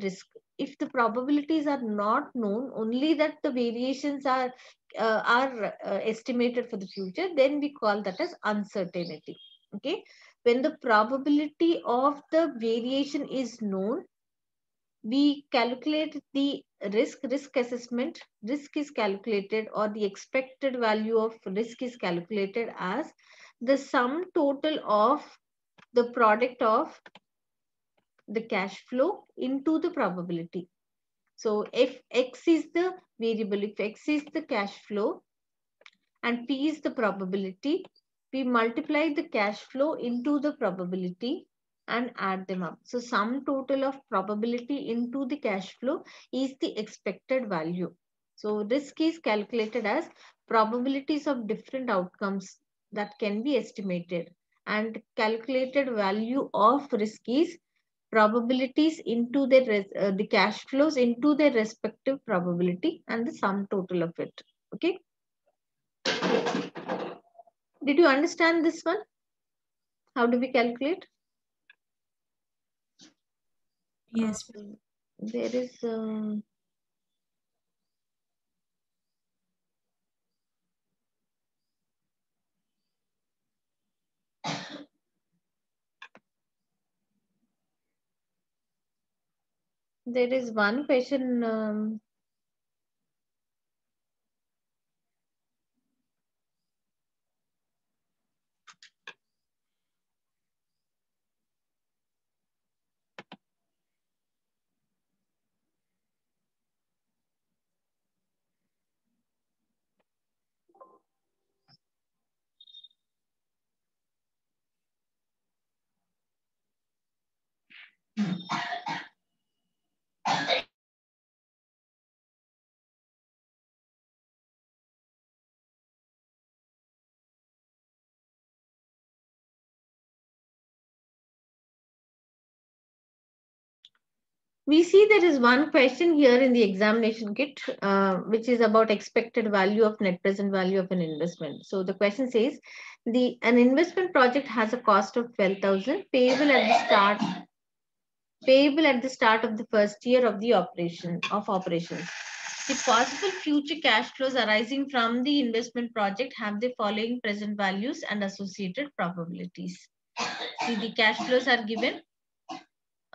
Speaker 1: risk. If the probabilities are not known, only that the variations are estimated for the future, then we call that as uncertainty. Okay, when the probability of the variation is known, we calculate the risk assessment. Risk is calculated, or the expected value of risk is calculated as the sum total of the product of the cash flow into the probability. So if X is the variable, if X is the cash flow and P is the probability, we multiply the cash flow into the probability and add them up. So sum total of probability into the cash flow is the expected value. So risk is calculated as probabilities of different outcomes that can be estimated, and calculated value of risk is probabilities into the cash flows into their respective probability and the sum total of it. Okay. Did you understand this one? How do we calculate?
Speaker 2: Yes.
Speaker 1: There is one question. We see there is one question here in the examination kit, which is about expected value of net present value of an investment. So the question says, an investment project has a cost of 12,000 payable at the start of the first year of the operations. The possible future cash flows arising from the investment project have the following present values and associated probabilities. See, the cash flows are given.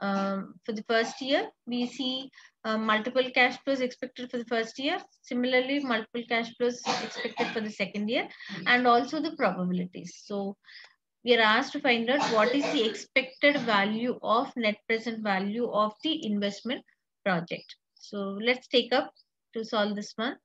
Speaker 1: For the first year, we see multiple cash flows expected for the first year. Similarly, multiple cash flows expected for the second year, and also the probabilities. So we are asked to find out what is the expected value of net present value of the investment project. So let's take up to solve this one.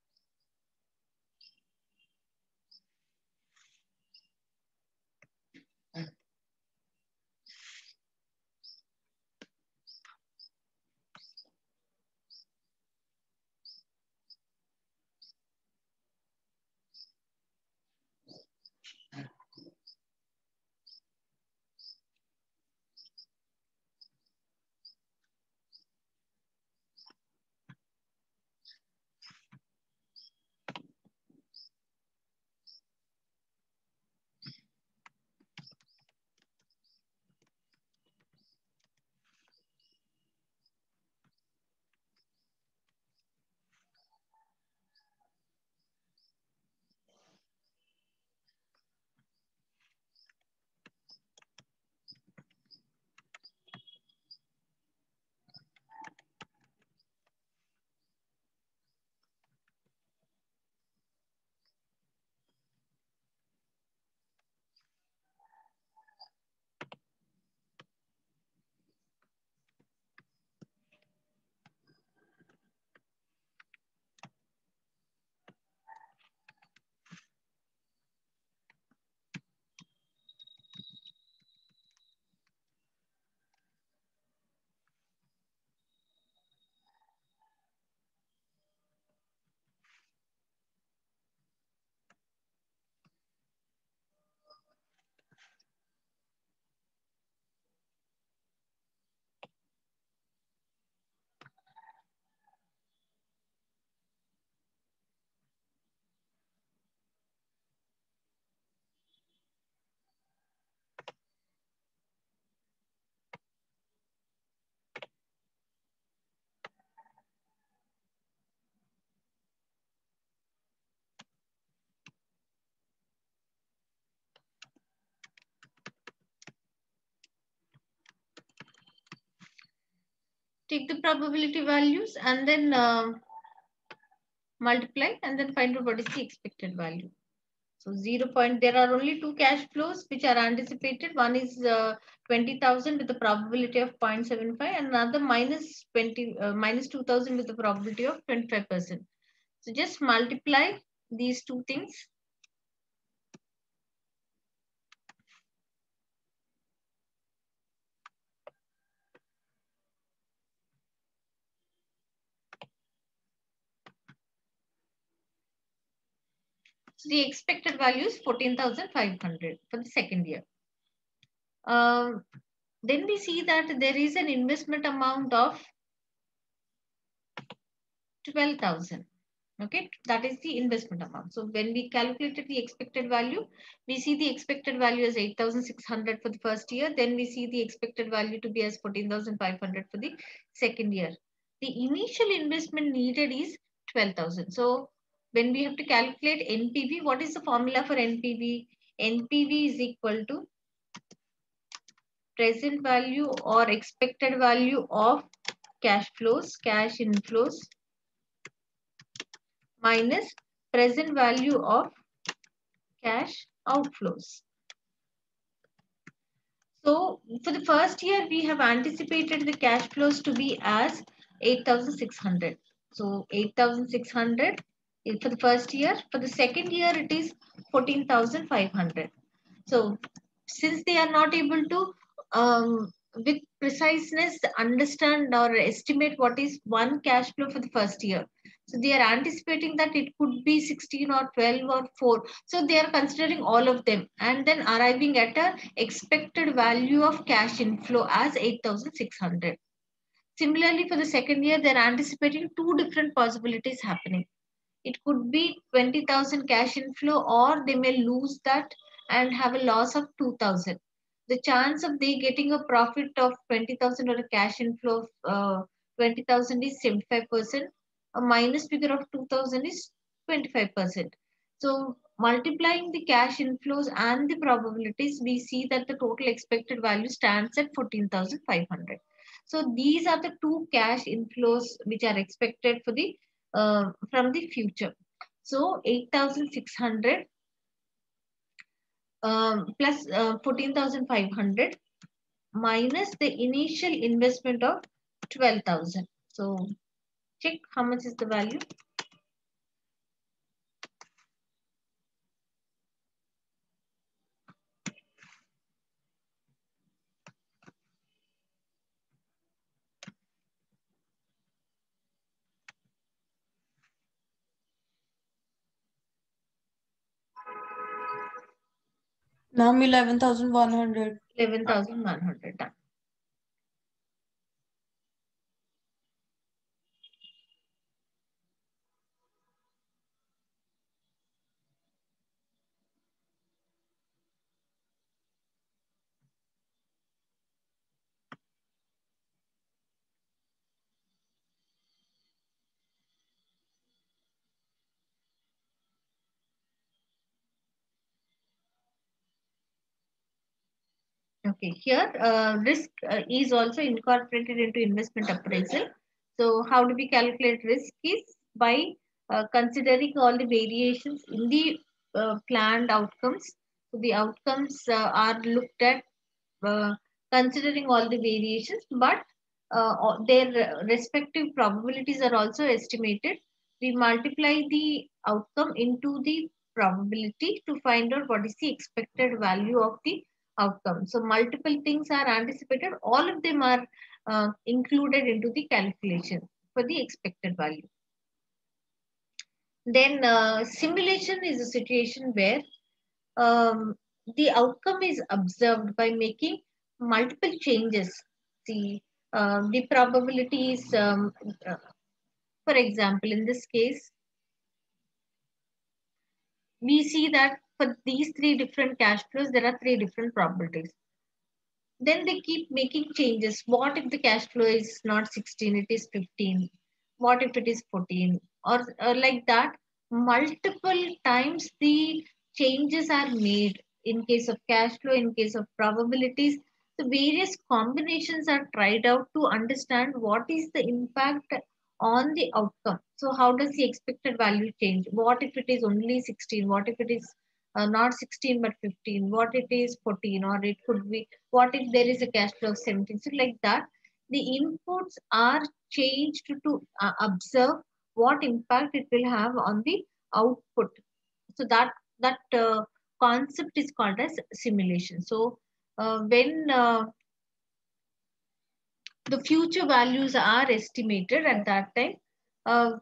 Speaker 1: take the probability values and then multiply and then find out what is the expected value. So 0 point, there are only two cash flows which are anticipated. One is 20,000 with the probability of 0.75 and another minus 2,000 with the probability of 25%. So just multiply these two things. So the expected value is 14,500 for the second year. Then we see that there is an investment amount of 12,000. Okay, that is the investment amount. So when we calculated the expected value, we see the expected value as 8,600 for the first year. Then we see the expected value to be as 14,500 for the second year. The initial investment needed is 12,000. So when we have to calculate NPV, what is the formula for NPV? NPV is equal to present value or expected value of cash flows, cash inflows minus present value of cash outflows. So for the first year, we have anticipated the cash flows to be as 8,600. So 8,600 is for the first year. For the second year, it is 14,500. So since they are not able to with preciseness understand or estimate what is one cash flow for the first year, so they are anticipating that it could be 16 or 12 or 4. So they are considering all of them and then arriving at a expected value of cash inflow as 8,600. Similarly, for the second year, they are anticipating two different possibilities happening. It could be 20,000 cash inflow, or they may lose that and have a loss of 2,000. The chance of they getting a profit of 20,000 or a cash inflow of 20,000 is 75%. A minus figure of 2,000 is 25%. So multiplying the cash inflows and the probabilities, we see that the total expected value stands at 14,500. So these are the two cash inflows which are expected for the from the future. So 8,600 plus 14,500 minus the initial investment of 12,000. So check how much is the value.
Speaker 2: Ma'am, 11,100.
Speaker 1: 11,100 done. Okay, here risk is also incorporated into investment appraisal. So how do we calculate risk is by considering all the variations in the planned outcomes. So the outcomes are looked at uh, considering all the variations, but their respective probabilities are also estimated. We multiply the outcome into the probability to find out what is the expected value of the outcome. So multiple things are anticipated. All of them are included into the calculation for the expected value. Then simulation is a situation where um, the outcome is observed by making multiple changes. See, the probabilities, uh, for example, in this case, we see that for these three different cash flows, there are three different probabilities. Then they keep making changes. What if the cash flow is not 16, it is 15? What if it is 14? Or like that, multiple times the changes are made in case of cash flow, in case of probabilities. So various combinations are tried out to understand what is the impact on the outcome. So how does the expected value change? What if it is only 16? What if it is not 16 but 15? What it is 14? Or it could be, what if there is a cash flow of 17? So like that, the inputs are changed to observe what impact it will have on the output. So that concept is called as simulation. So when the future values are estimated at that time, uh,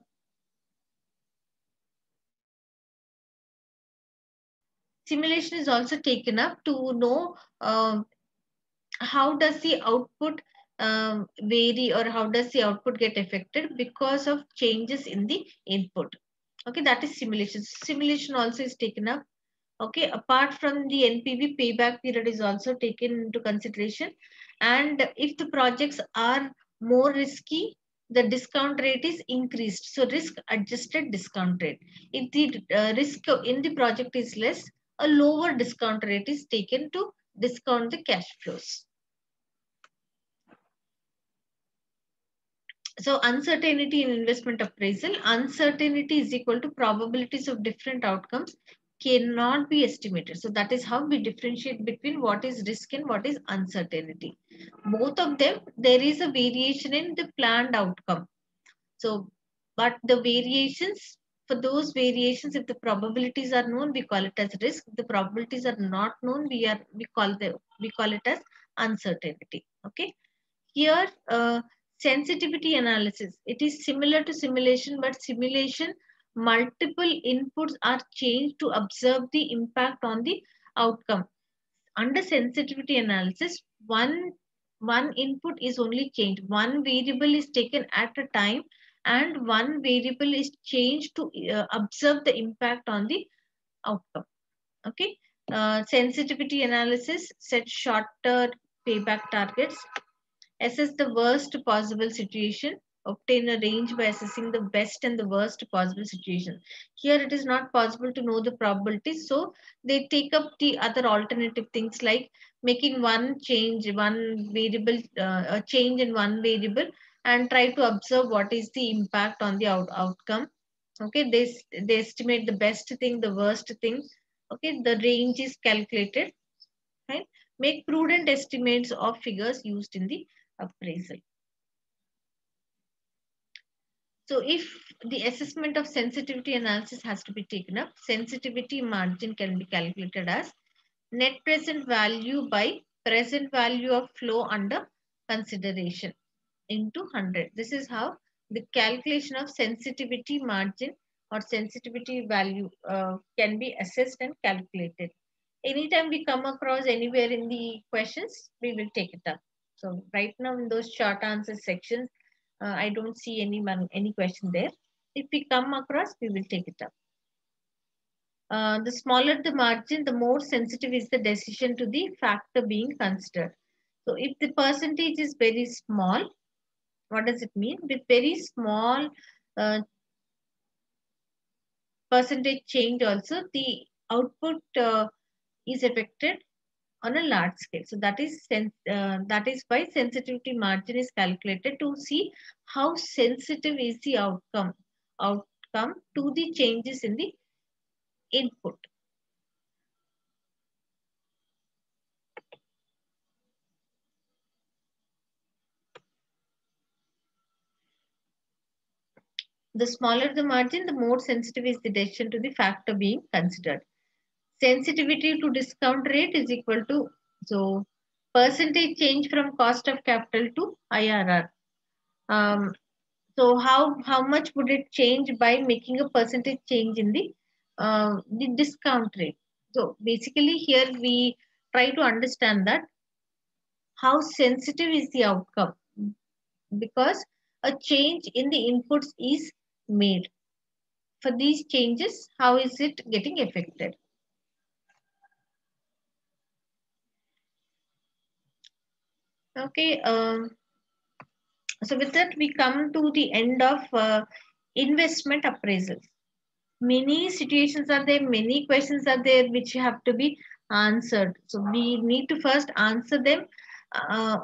Speaker 1: simulation is also taken up to know how does the output vary, or how does the output get affected because of changes in the input. Okay, that is simulation. Simulation also is taken up. Okay, apart from the NPV, payback period is also taken into consideration. And if the projects are more risky, the discount rate is increased. So risk adjusted discount rate. If the risk in the project is less, a lower discount rate is taken to discount the cash flows. So uncertainty in investment appraisal, uncertainty is equal to probabilities of different outcomes cannot be estimated. So that is how we differentiate between what is risk and what is uncertainty. Both of them, there is a variation in the planned outcome. So, but the variations, for those variations, if the probabilities are known, we call it as risk. If the probabilities are not known, we call it as uncertainty. Okay. Here, sensitivity analysis, it is similar to simulation, but simulation, multiple inputs are changed to observe the impact on the outcome. Under sensitivity analysis, one input is only changed. One variable is taken at a time, and one variable is changed to observe the impact on the outcome. Okay. Sensitivity analysis sets shorter payback targets, assess the worst possible situation, obtain a range by assessing the best and the worst possible situation. Here it is not possible to know the probability, so they take up the other alternative things like making one change, one variable, a change in one variable, and try to observe what is the impact on the outcome. Okay, they estimate the best thing, the worst thing. Okay, the range is calculated, right? Make prudent estimates of figures used in the appraisal. So if the assessment of sensitivity analysis has to be taken up, sensitivity margin can be calculated as net present value by present value of flow under consideration into 100. This is how the calculation of sensitivity margin or sensitivity value can be assessed and calculated. Anytime we come across anywhere in the questions, we will take it up. So right now in those short answer sections, I don't see any question there. If we come across, we will take it up. The smaller the margin, the more sensitive is the decision to the factor being considered. So if the percentage is very small, what does it mean? With very small uh, percentage change also, the output is affected on a large scale. So that is why sensitivity margin is calculated to see how sensitive is the outcome to the changes in the input. The smaller the margin, the more sensitive is the decision to the factor being considered. Sensitivity to discount rate is equal to, so percentage change from cost of capital to IRR. Um, so how much would it change by making a percentage change in the discount rate? So basically here we try to understand that how sensitive is the outcome, because a change in the inputs is made. For these changes, how is it getting affected? Okay, so with that we come to the end of investment appraisals. Many situations are there, many questions are there which have to be answered. So we need to first answer them.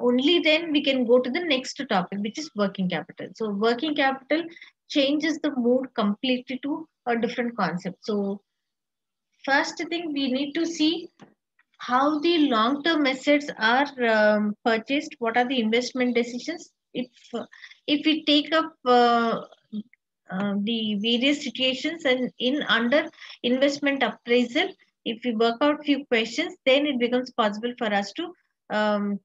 Speaker 1: only then we can go to the next topic, which is working capital. So working capital changes the mood completely to a different concept. So first thing we need to see how the long term assets are purchased, what are the investment decisions. If we take up the various situations and in under investment appraisal, if we work out few questions, then it becomes possible for us to um,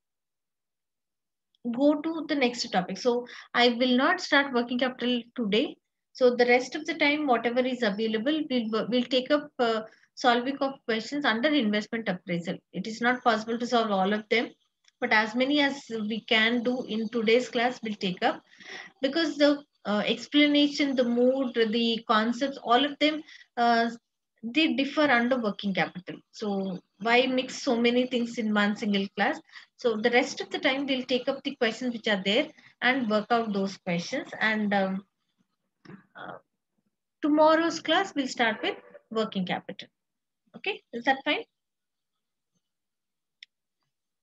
Speaker 1: go to the next topic. So I will not start working capital today. So the rest of the time, whatever is available, we'll take up solving of questions under investment appraisal. It is not possible to solve all of them, but as many as we can do in today's class, we'll take up, because the explanation, the mood, the concepts, all of them, uh, they differ under working capital. So why mix so many things in one single class? So the rest of the time we'll take up the questions which are there and work out those questions. And uh, tomorrow's class we'll start with working capital. Okay, is that fine?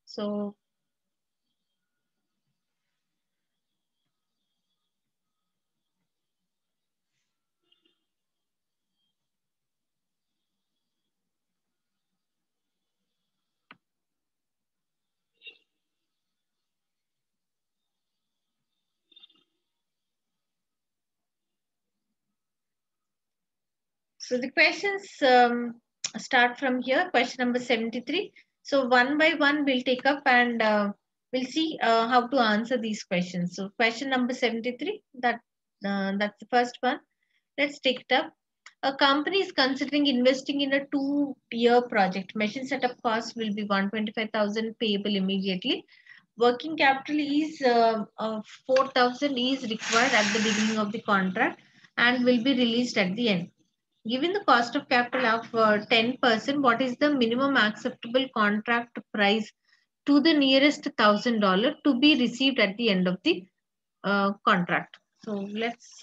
Speaker 1: So So the questions start from here, question number 73. So one by one we'll take up and we'll see how to answer these questions. So question number 73, that's the first one. Let's take it up. A company is considering investing in a 2-year project. Machine setup cost will be 125,000 payable immediately. Working capital is 4,000 is required at the beginning of the contract and will be released at the end. Given the cost of capital of 10%, what is the minimum acceptable contract price to the nearest $1,000 to be received at the end of the contract? So let's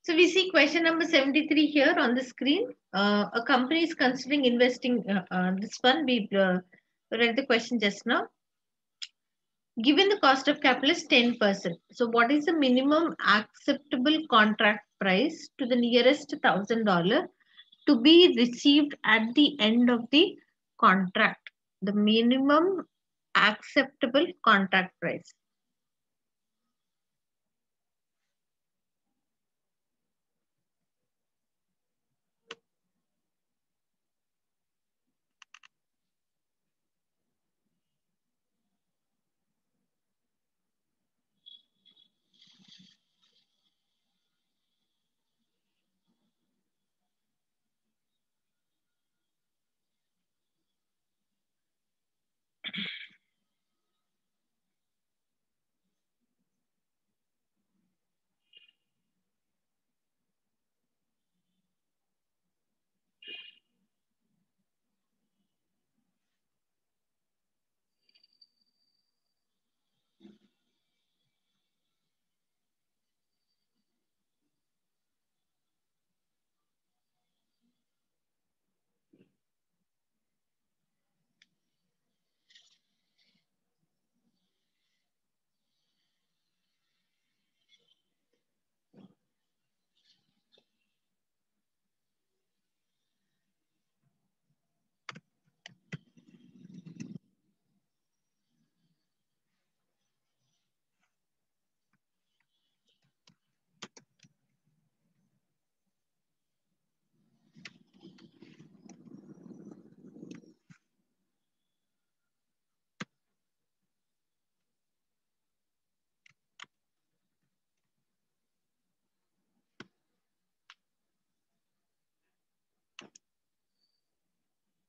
Speaker 1: So we see question number 73 here on the screen. A company is considering investing. This one we read the question just now. Given the cost of capital is 10%, so what is the minimum acceptable contract price to the nearest $1,000 to be received at the end of the contract? The minimum acceptable contract price.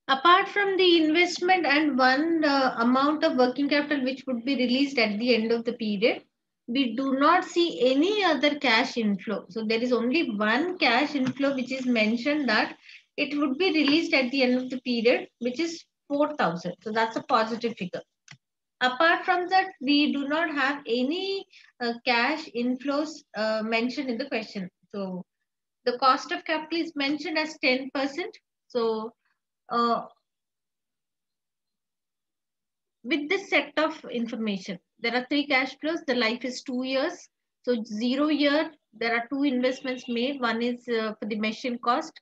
Speaker 1: Apart from the investment and one amount of working capital which would be released at the end of the period, we do not see any other cash inflow. So there is only one cash inflow which is mentioned, that it would be released at the end of the period, which is 4,000. So that's a positive figure. Apart from that, we do not have any cash inflows mentioned in the question. So the cost of capital is mentioned as 10%. So uh, with this set of information, there are three cash flows. The life is 2 years. So 0 year, there are two investments made. One is for the machine cost,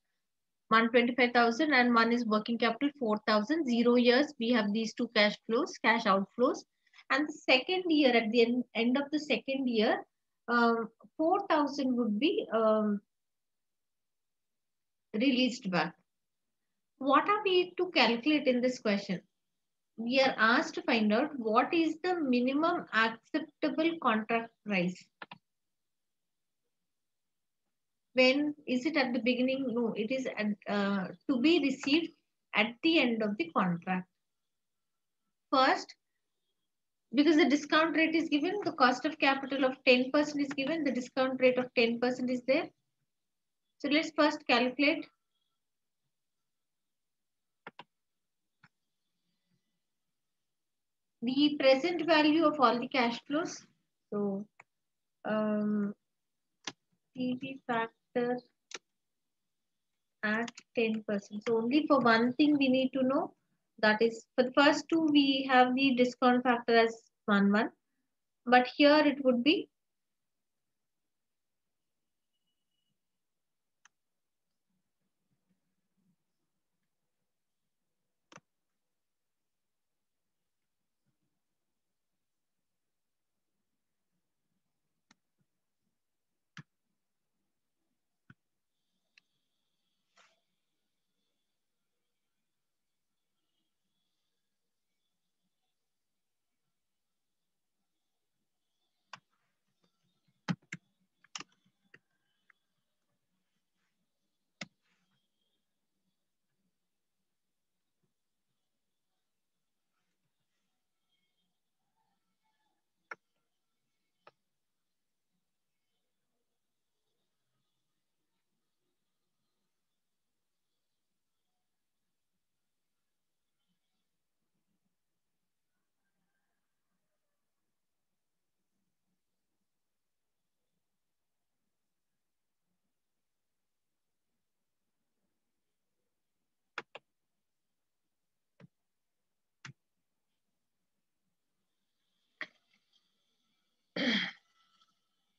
Speaker 1: 125,000, and one is working capital, 4,000. 0 years, we have these two cash flows, cash outflows. And the second year, at the end of the second year, 4,000 would be released back. What are we to calculate in this question? We are asked to find out what is the minimum acceptable contract price. When is it at the beginning? No, it is to be received at the end of the contract. First, because the discount rate is given, the cost of capital of 10% is given, the discount rate of 10% is there. So let's first calculate the present value of all the cash flows. So PV factor at 10%. So only for one thing we need to know, that is for the first two we have the discount factor as 1, but here it would be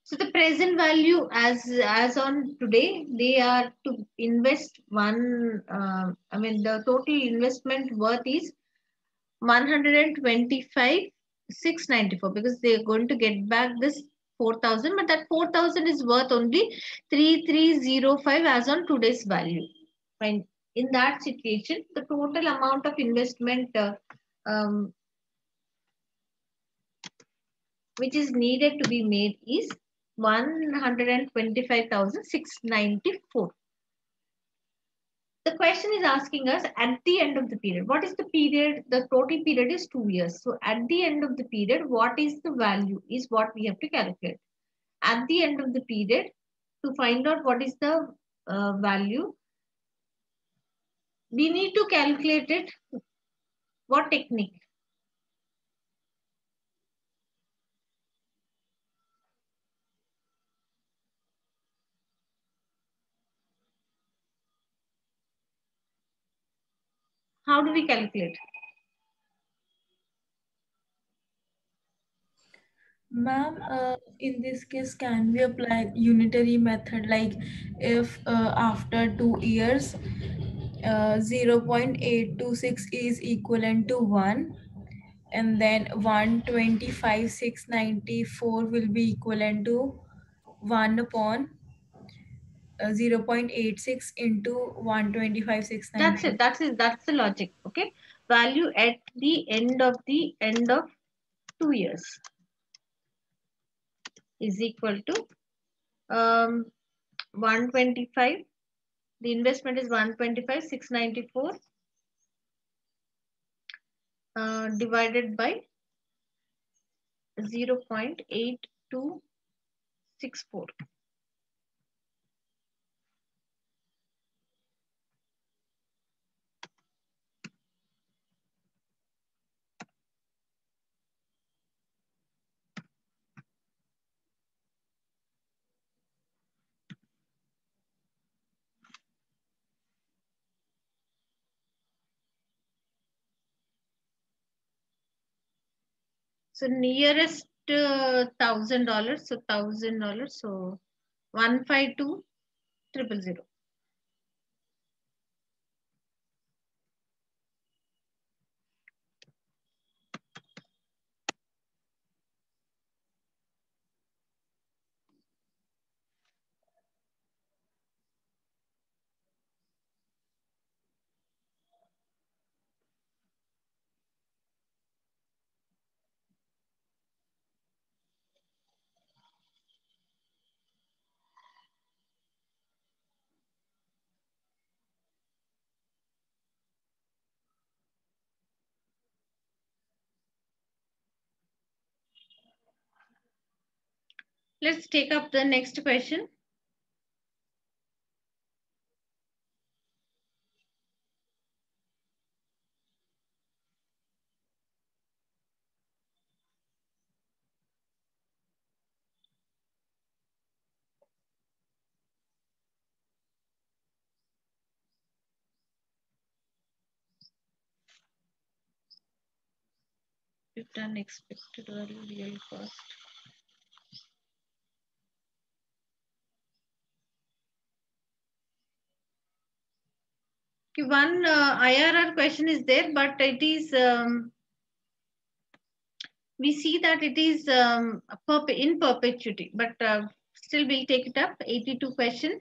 Speaker 1: so the present value as on today, they are to invest one. I mean the total investment worth is 125,694, because they are going to get back this 4,000, but that 4,000 is worth only 3,305 as on today's value. Fine. In that situation, the total amount of investment um, which is needed to be made is 125,694. The question is asking us at the end of the period. What is the period? The total period is 2 years. So at the end of the period, what is the value is what we have to calculate. At the end of the period, to find out what is the value, we need to calculate it. What technique? How do we calculate?
Speaker 2: Ma'am, in this case, can we apply unitary method, like if after 2 years 0.826 is equivalent to 1, and then 125,694 will be equivalent to 1 upon 0.86 into 125,694.
Speaker 1: That's the logic. Okay. Value at the end of 2 years is equal to 125. The investment is 125,694 divided by 0.8264. So nearest $1,000. So $1,000. So 152,000. Let's take up the next question. Return expected value, real cost. One IRR question is there, but it is we see that it is in perpetuity, but still we'll take it up. 82 question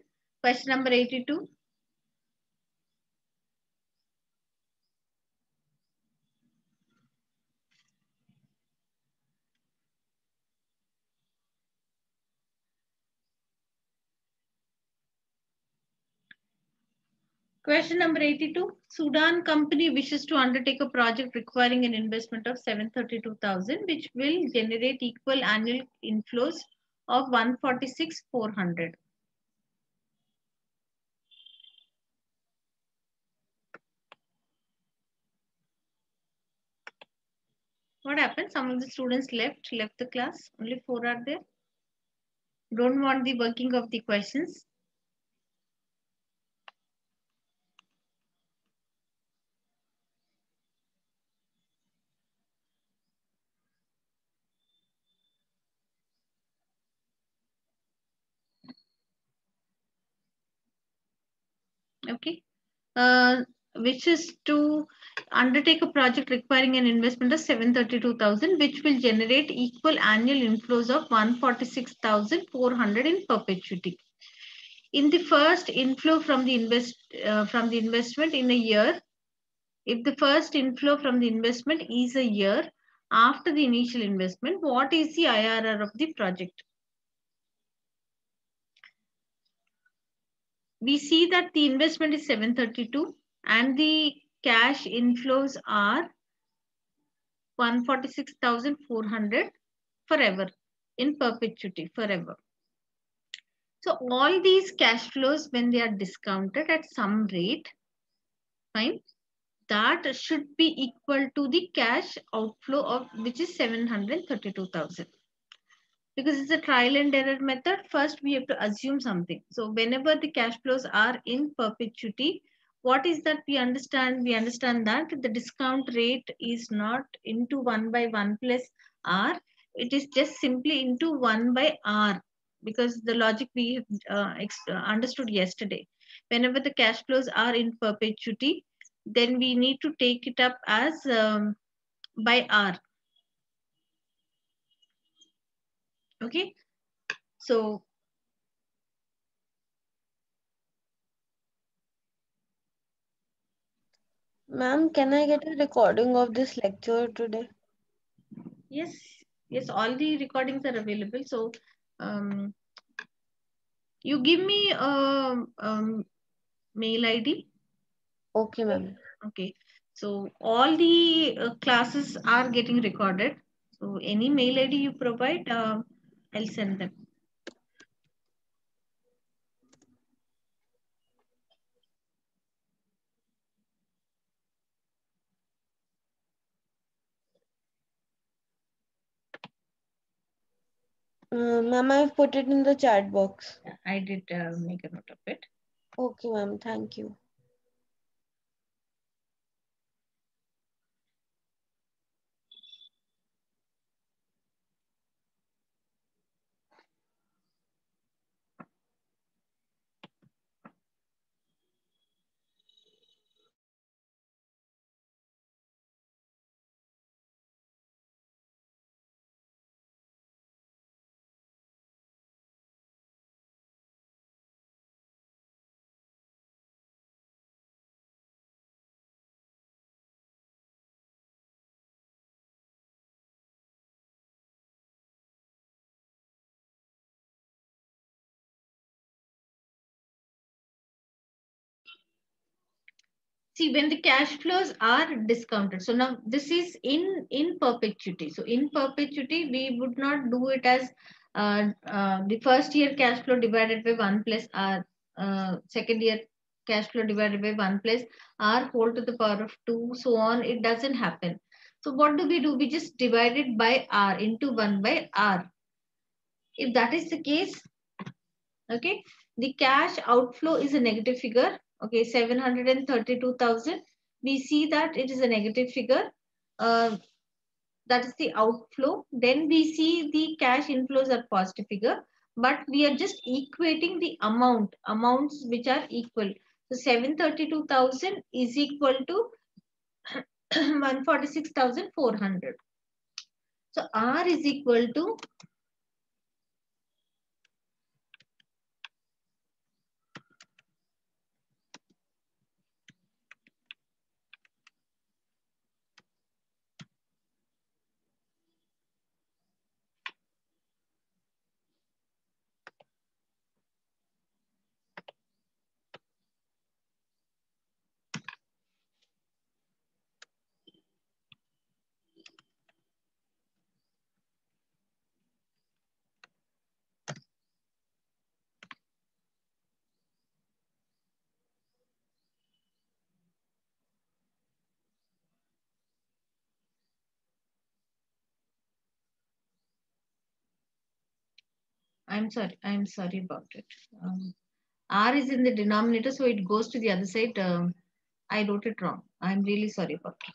Speaker 1: number 82. Question number 82. Sudan company wishes to undertake a project requiring an investment of 732,000, which will generate equal annual inflows of 146,400. What happened? Some of the students left the class. Only 4 are there. Don't want the working of the questions. Okay. Which is to undertake a project requiring an investment of 732,000, which will generate equal annual inflows of 146,400 in perpetuity. In the first inflow from the investment in a year, if the first inflow from the investment is a year after the initial investment, what is the IRR of the project? We see that the investment is 732 and the cash inflows are 146,400 forever, in perpetuity, forever. So all these cash flows, when they are discounted at some rate, fine, that should be equal to the cash outflow of which is 732,000. Because it's a trial and error method, first we have to assume something. So whenever the cash flows are in perpetuity, what is that we understand? We understand that the discount rate is not into 1 by 1 plus R. It is just simply into 1 by R, because the logic we understood yesterday. Whenever the cash flows are in perpetuity, then we need to take it up as by R. Okay. So
Speaker 3: Ma'am, can I get a recording of this lecture today?
Speaker 1: yes, yes, all the recordings are available. So um, you give me a mail ID.
Speaker 3: Okay, ma'am.
Speaker 1: Okay. So all the classes are getting recorded. So any mail ID you provide, I'll send them.
Speaker 3: Ma'am, I've put it in the chat box.
Speaker 1: I did make a note of it.
Speaker 3: Okay, ma'am. Thank you.
Speaker 1: See, when the cash flows are discounted, so now this is in perpetuity. So in perpetuity, we would not do it as the first year cash flow divided by 1 plus r, second year cash flow divided by 1 plus r whole to the power of 2, so on. It doesn't happen. So what do? We just divide it by r into 1 by r. If that is the case, okay, the cash outflow is a negative figure. Okay, 732,000. We see that it is a negative figure. That is the outflow. Then we see the cash inflows are positive figure, but we are just equating the amounts which are equal. So 732,000 is equal to 146,400. So R is equal to I'm sorry about it. R is in the denominator, so it goes to the other side. I wrote it wrong. I'm really sorry about it.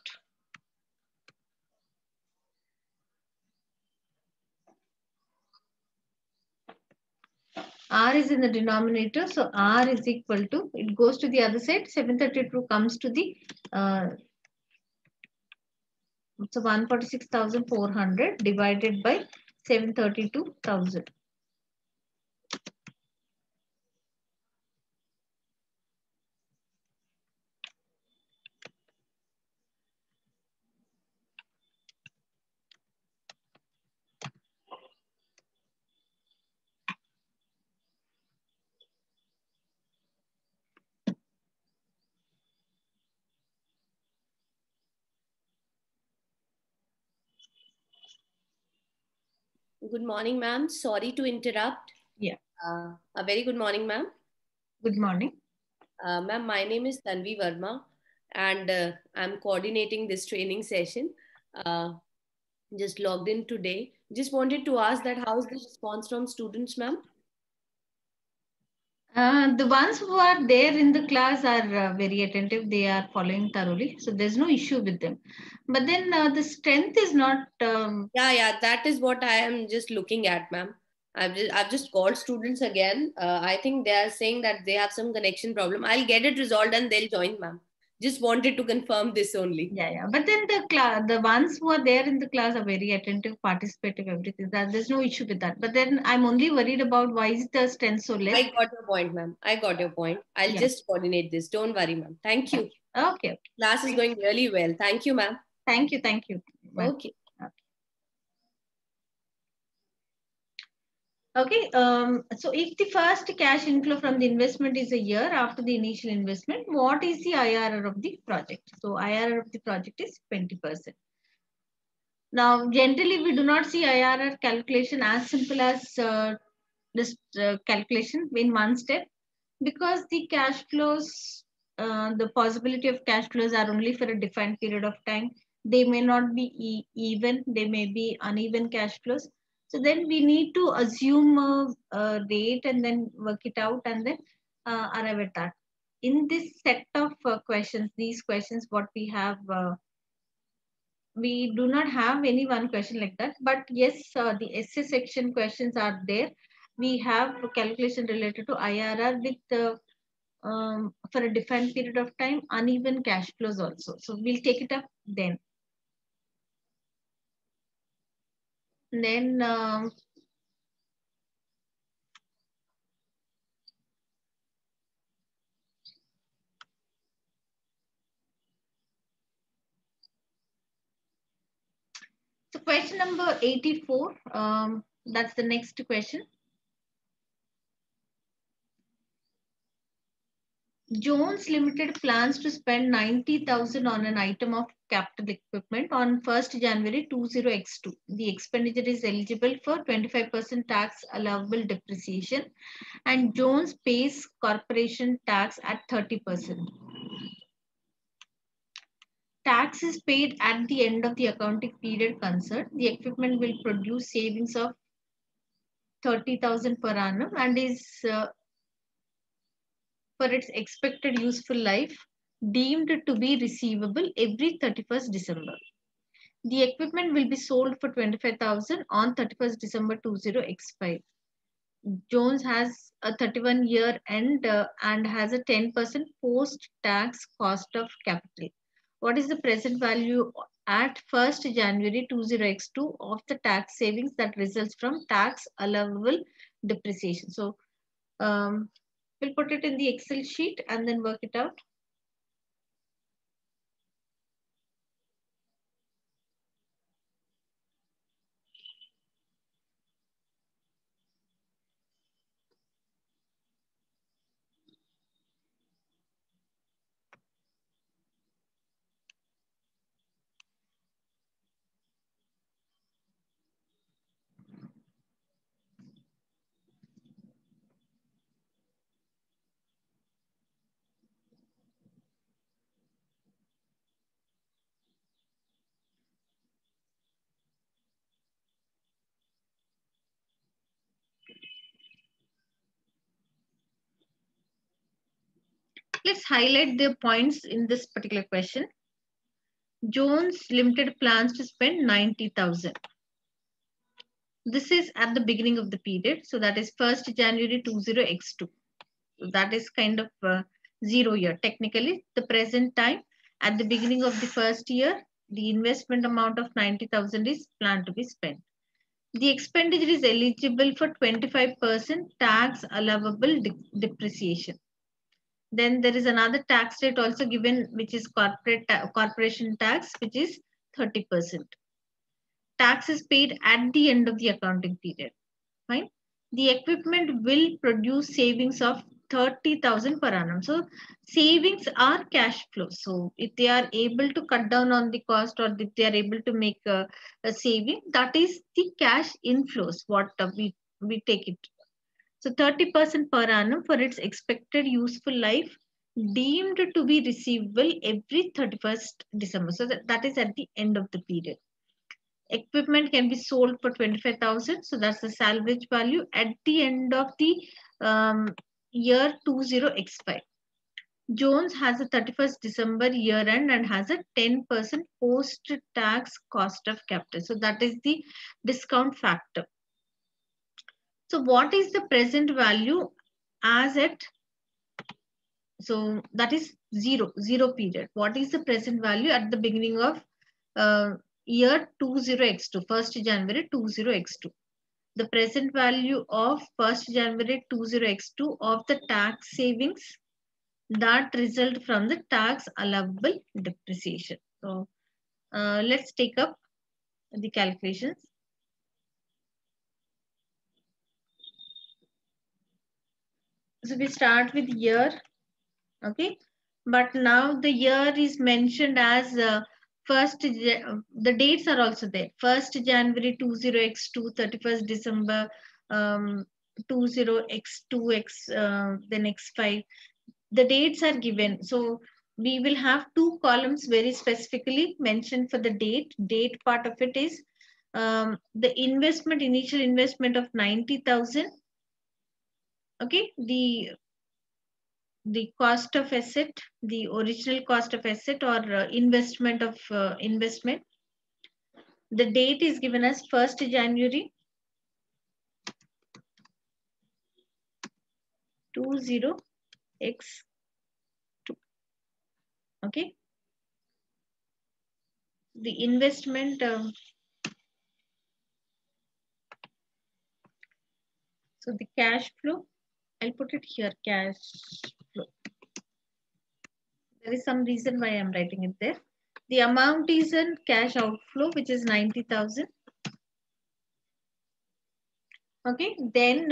Speaker 1: R is in the denominator, so R is equal to, it goes to the other side, 732 comes to the, so 146,400 divided by 732,000.
Speaker 4: Good morning, ma'am. Sorry to interrupt.
Speaker 1: Yeah.
Speaker 4: A very good morning, ma'am.
Speaker 1: Good morning.
Speaker 4: Ma'am, my name is Tanvi Verma, and I'm coordinating this training session. Just logged in today. Just wanted to ask that how is the response from students, ma'am?
Speaker 1: The ones who are there in the class are very attentive. They are following thoroughly. So there's no issue with them. But then the strength is not.
Speaker 4: Yeah, that is what I am just looking at, ma'am. I've just called students again. I think they are saying that they have some connection problem. I'll get it resolved and they'll join, ma'am. Just wanted to confirm this only.
Speaker 1: Yeah. But then the ones who are there in the class are very attentive, participative, everything. There's no issue with that. But then I'm only worried about why is the strength so less.
Speaker 4: I got your point, ma'am. I got your point. I'll just coordinate this. Don't worry, ma'am. Thank you.
Speaker 1: Okay.
Speaker 4: Class is going really well. Thank you, ma'am.
Speaker 1: Thank you.
Speaker 4: Okay.
Speaker 1: Okay, so if the first cash inflow from the investment is a year after the initial investment, what is the IRR of the project? So IRR of the project is 20%. Now, generally, we do not see IRR calculation as simple as this calculation in one step, because the cash flows, the possibility of cash flows are only for a defined period of time. They may not be even, they may be uneven cash flows. So then we need to assume a rate and then work it out and then arrive at that. In this set of questions, these questions, what we have, we do not have any one question like that. But yes, the essay section questions are there. We have a calculation related to IRR with for a defined period of time, uneven cash flows also. So we'll take it up then. Then so question number 84, that's the next question. Jones Limited plans to spend 90,000 on an item of capital equipment on 1st January 20x2. The expenditure is eligible for 25% tax allowable depreciation, and Jones pays corporation tax at 30%. Tax is paid at the end of the accounting period concerned. The equipment will produce savings of 30,000 per annum and is for its expected useful life deemed to be receivable every 31st December. The equipment will be sold for 25,000 on 31st December 20x5. Jones has a 31-year end and has a 10% post-tax cost of capital. What is the present value at 1st January 20x2 of the tax savings that results from tax allowable depreciation? So we'll put it in the Excel sheet and then work it out. Let's highlight the points in this particular question. Jones Limited plans to spend 90,000. This is at the beginning of the period. So that is 1st January 20x2. So that is kind of 0 year. Technically, the present time at the beginning of the first year, the investment amount of 90,000 is planned to be spent. The expenditure is eligible for 25% tax allowable depreciation. Then there is another tax rate also given, which is corporation tax, which is 30%. Tax is paid at the end of the accounting period. Fine. The equipment will produce savings of 30,000 per annum. So savings are cash flow. So if they are able to cut down on the cost, or if they are able to make a saving, that is the cash inflows, what we take it. So 30% per annum for its expected useful life deemed to be receivable every 31st December. So that is at the end of the period. Equipment can be sold for 25,000. So that's the salvage value at the end of the year 20x5. Jones has a 31st December year end and has a 10% post-tax cost of capital. So that is the discount factor. So what is the present value as at, so that is zero period. What is the present value at the beginning of year 20x2, 1st January 20x2? The present value of 1st January 20x2 of the tax savings that result from the tax allowable depreciation. So let's take up the calculations. So we start with year, okay? But now the year is mentioned as the dates are also there. 1st January 20x2, 31st December 20x2x, then x5. The dates are given. So we will have two columns very specifically mentioned for the date. Date part of it is the initial investment of 90,000. Okay, the cost of asset, the original cost of asset or investment of investment. The date is given as 1st January 20x2. Okay, the investment. So the cash flow, I'll put it here, cash flow. There is some reason why I'm writing it there. The amount is in cash outflow, which is 90,000. Okay, then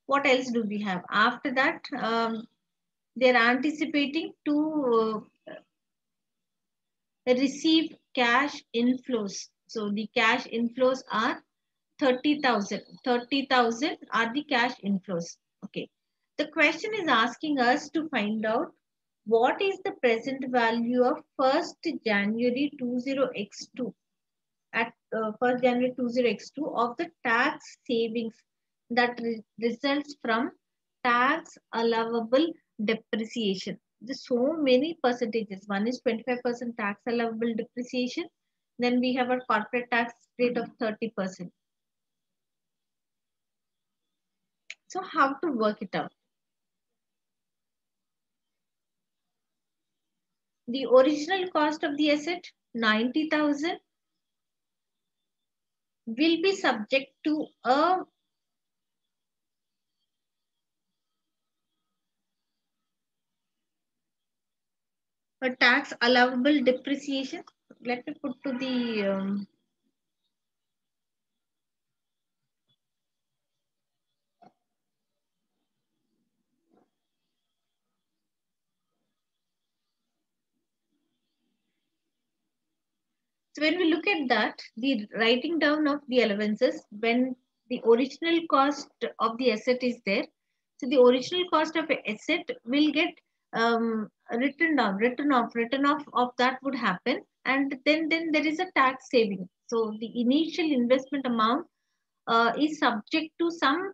Speaker 1: what else do we have? After that, they're anticipating to receive cash inflows. So the cash inflows are 30,000. 30,000 are the cash inflows. Okay. The question is asking us to find out what is the present value of 1st January 20x2 at 1st January 20x2 of the tax savings that results from tax allowable depreciation. There's so many percentages. One is 25% tax allowable depreciation. Then we have a corporate tax rate of 30%. So how to work it out? The original cost of the asset, 90,000, will be subject to a tax allowable depreciation. Let me put to the so when we look at that, the writing down of the allowances, when the original cost of the asset is there, so the original cost of an asset will get written off of that would happen, and then there is a tax saving. So the initial investment amount is subject to some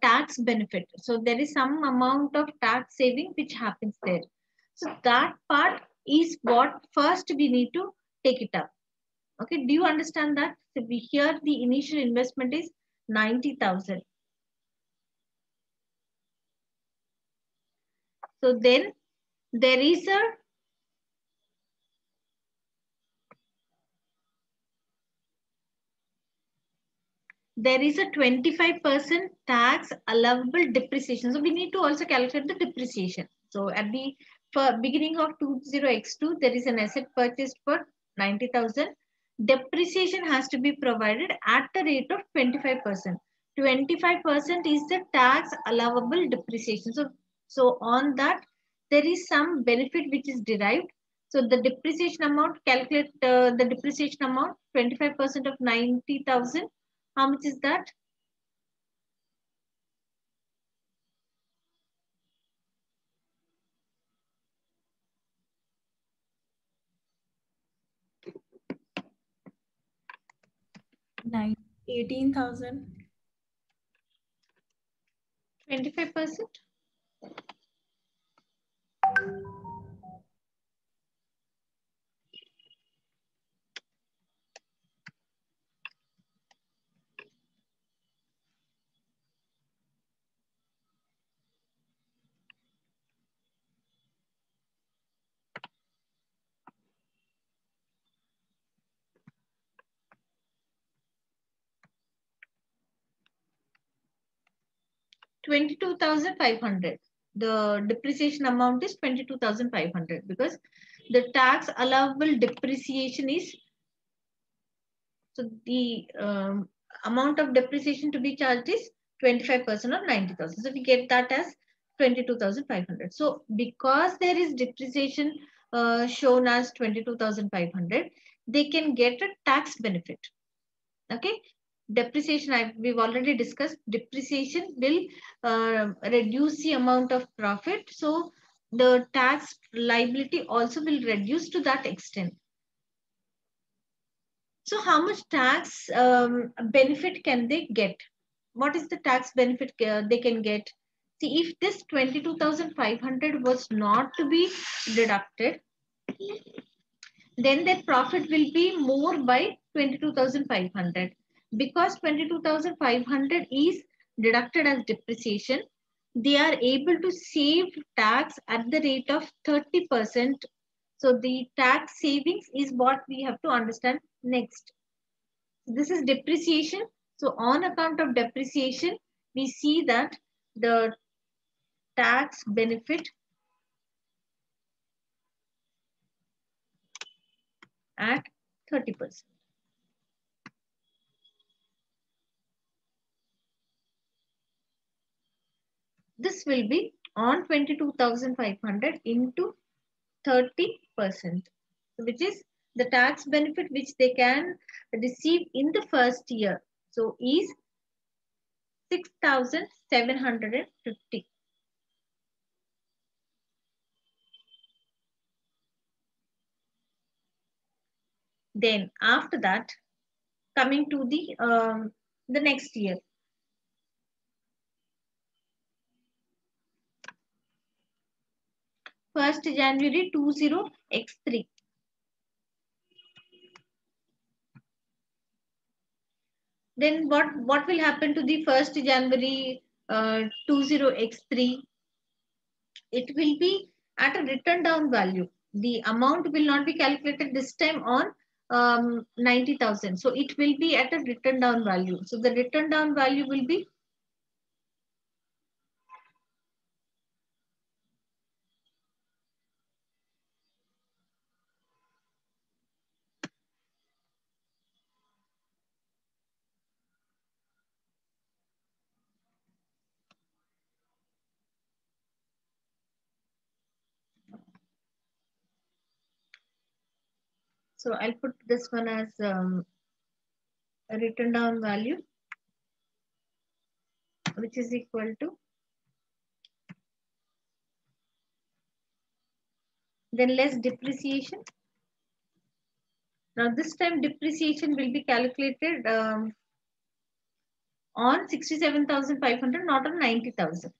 Speaker 1: tax benefit. So there is some amount of tax saving which happens there. So that part is what first we need to take it up. Okay, do you understand that? So we here the initial investment is 90,000. So then there is a there is a 25% tax allowable depreciation. So we need to also calculate the depreciation. So at the beginning of 20x2, there is an asset purchased for 90,000. Depreciation has to be provided at the rate of 25%. 25% is the tax allowable depreciation. So on that, there is some benefit which is derived. So the depreciation amount, calculate the depreciation amount, 25% of 90,000. How much is that?
Speaker 2: Nine, 18,000.
Speaker 1: 25%? $22,500. The depreciation amount is 22,500 because the tax allowable depreciation is, so the amount of depreciation to be charged is 25% of 90,000. So we get that as 22,500. So because there is depreciation shown as 22,500, they can get a tax benefit. Okay, depreciation, we've already discussed, depreciation will reduce the amount of profit, so the tax liability also will reduce to that extent. So how much tax benefit can they get? What is the tax benefit they can get? See, if this 22,500 was not to be deducted, then their profit will be more by 22,500. Because 22,500 is deducted as depreciation, they are able to save tax at the rate of 30%. So the tax savings is what we have to understand next. This is depreciation. So on account of depreciation, we see that the tax benefit at 30%. This will be on 22,500 into 30%, which is the tax benefit which they can receive in the first year. So is 6,750. Then after that, coming to the next year. First January 20x3. Then what will happen to the 1st January 20x3? It will be at a written down value. The amount will not be calculated this time on 90,000. So it will be at a written down value. So the written down value will be so I'll put this one as a written down value, which is equal to, then less depreciation. Now this time depreciation will be calculated on 67,500, not on 90,000,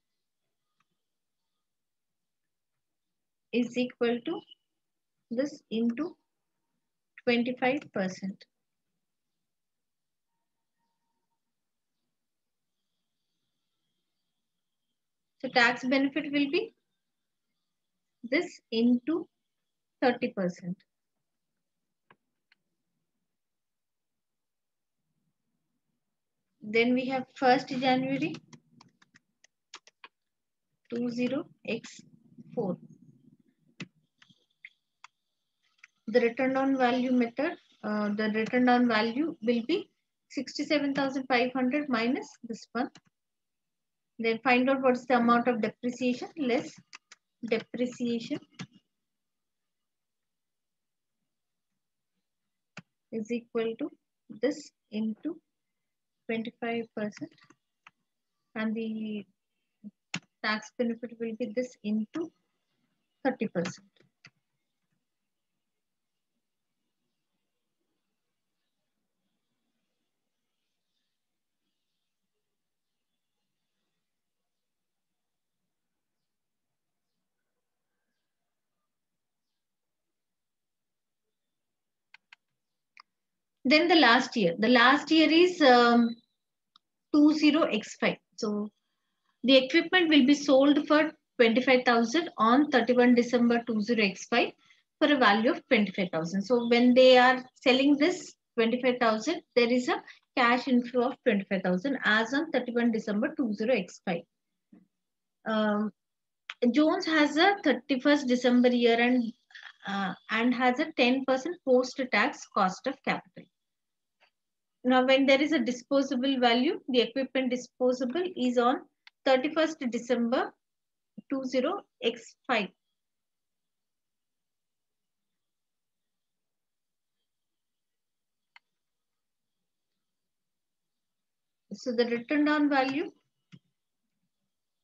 Speaker 1: is equal to this into 25%. So tax benefit will be this into 30%. Then we have 1st January 20x4. The return on value method, the return on value will be 67,500 minus this one. Then find out what's the amount of depreciation, less depreciation is equal to this into 25%, and the tax benefit will be this into 30%. Then the last year is 20x5. So the equipment will be sold for 25,000 on 31 December 20x5 for a value of 25,000. So when they are selling this 25,000, there is a cash inflow of 25,000 as on 31 December 20x5. Jones has a 31st December year and has a 10% post-tax cost of capital. Now, when there is a disposable value, the equipment disposable is on 31st December 20x5. So the written down value,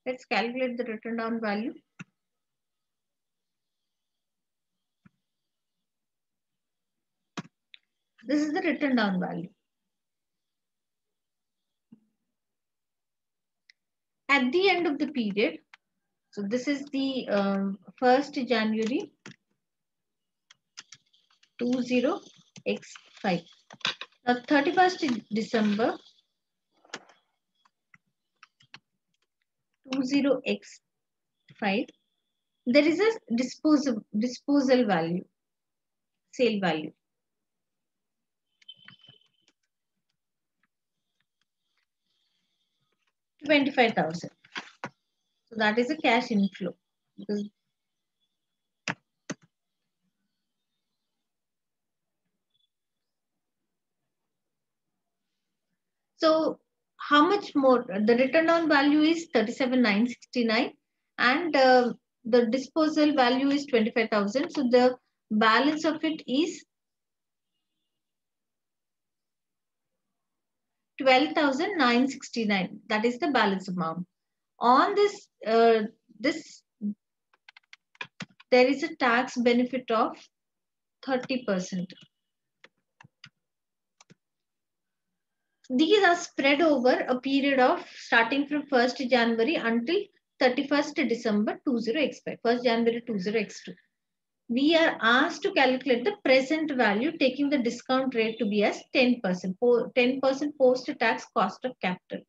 Speaker 1: let's calculate the written down value. This is the written down value. At the end of the period, so this is the 1st January 20x5. Now 31st December 20x5. There is a disposal value, sale value. 25,000. So that is a cash inflow. So how much more? The written down value is 37,969 and the disposal value is 25,000. So the balance of it is 12,969. That is the balance amount. On this, there is a tax benefit of 30%. These are spread over a period of starting from 1st January until 31st December 20x5, 1st January 20x2. We are asked to calculate the present value taking the discount rate to be as 10%, 10% post-tax cost of capital.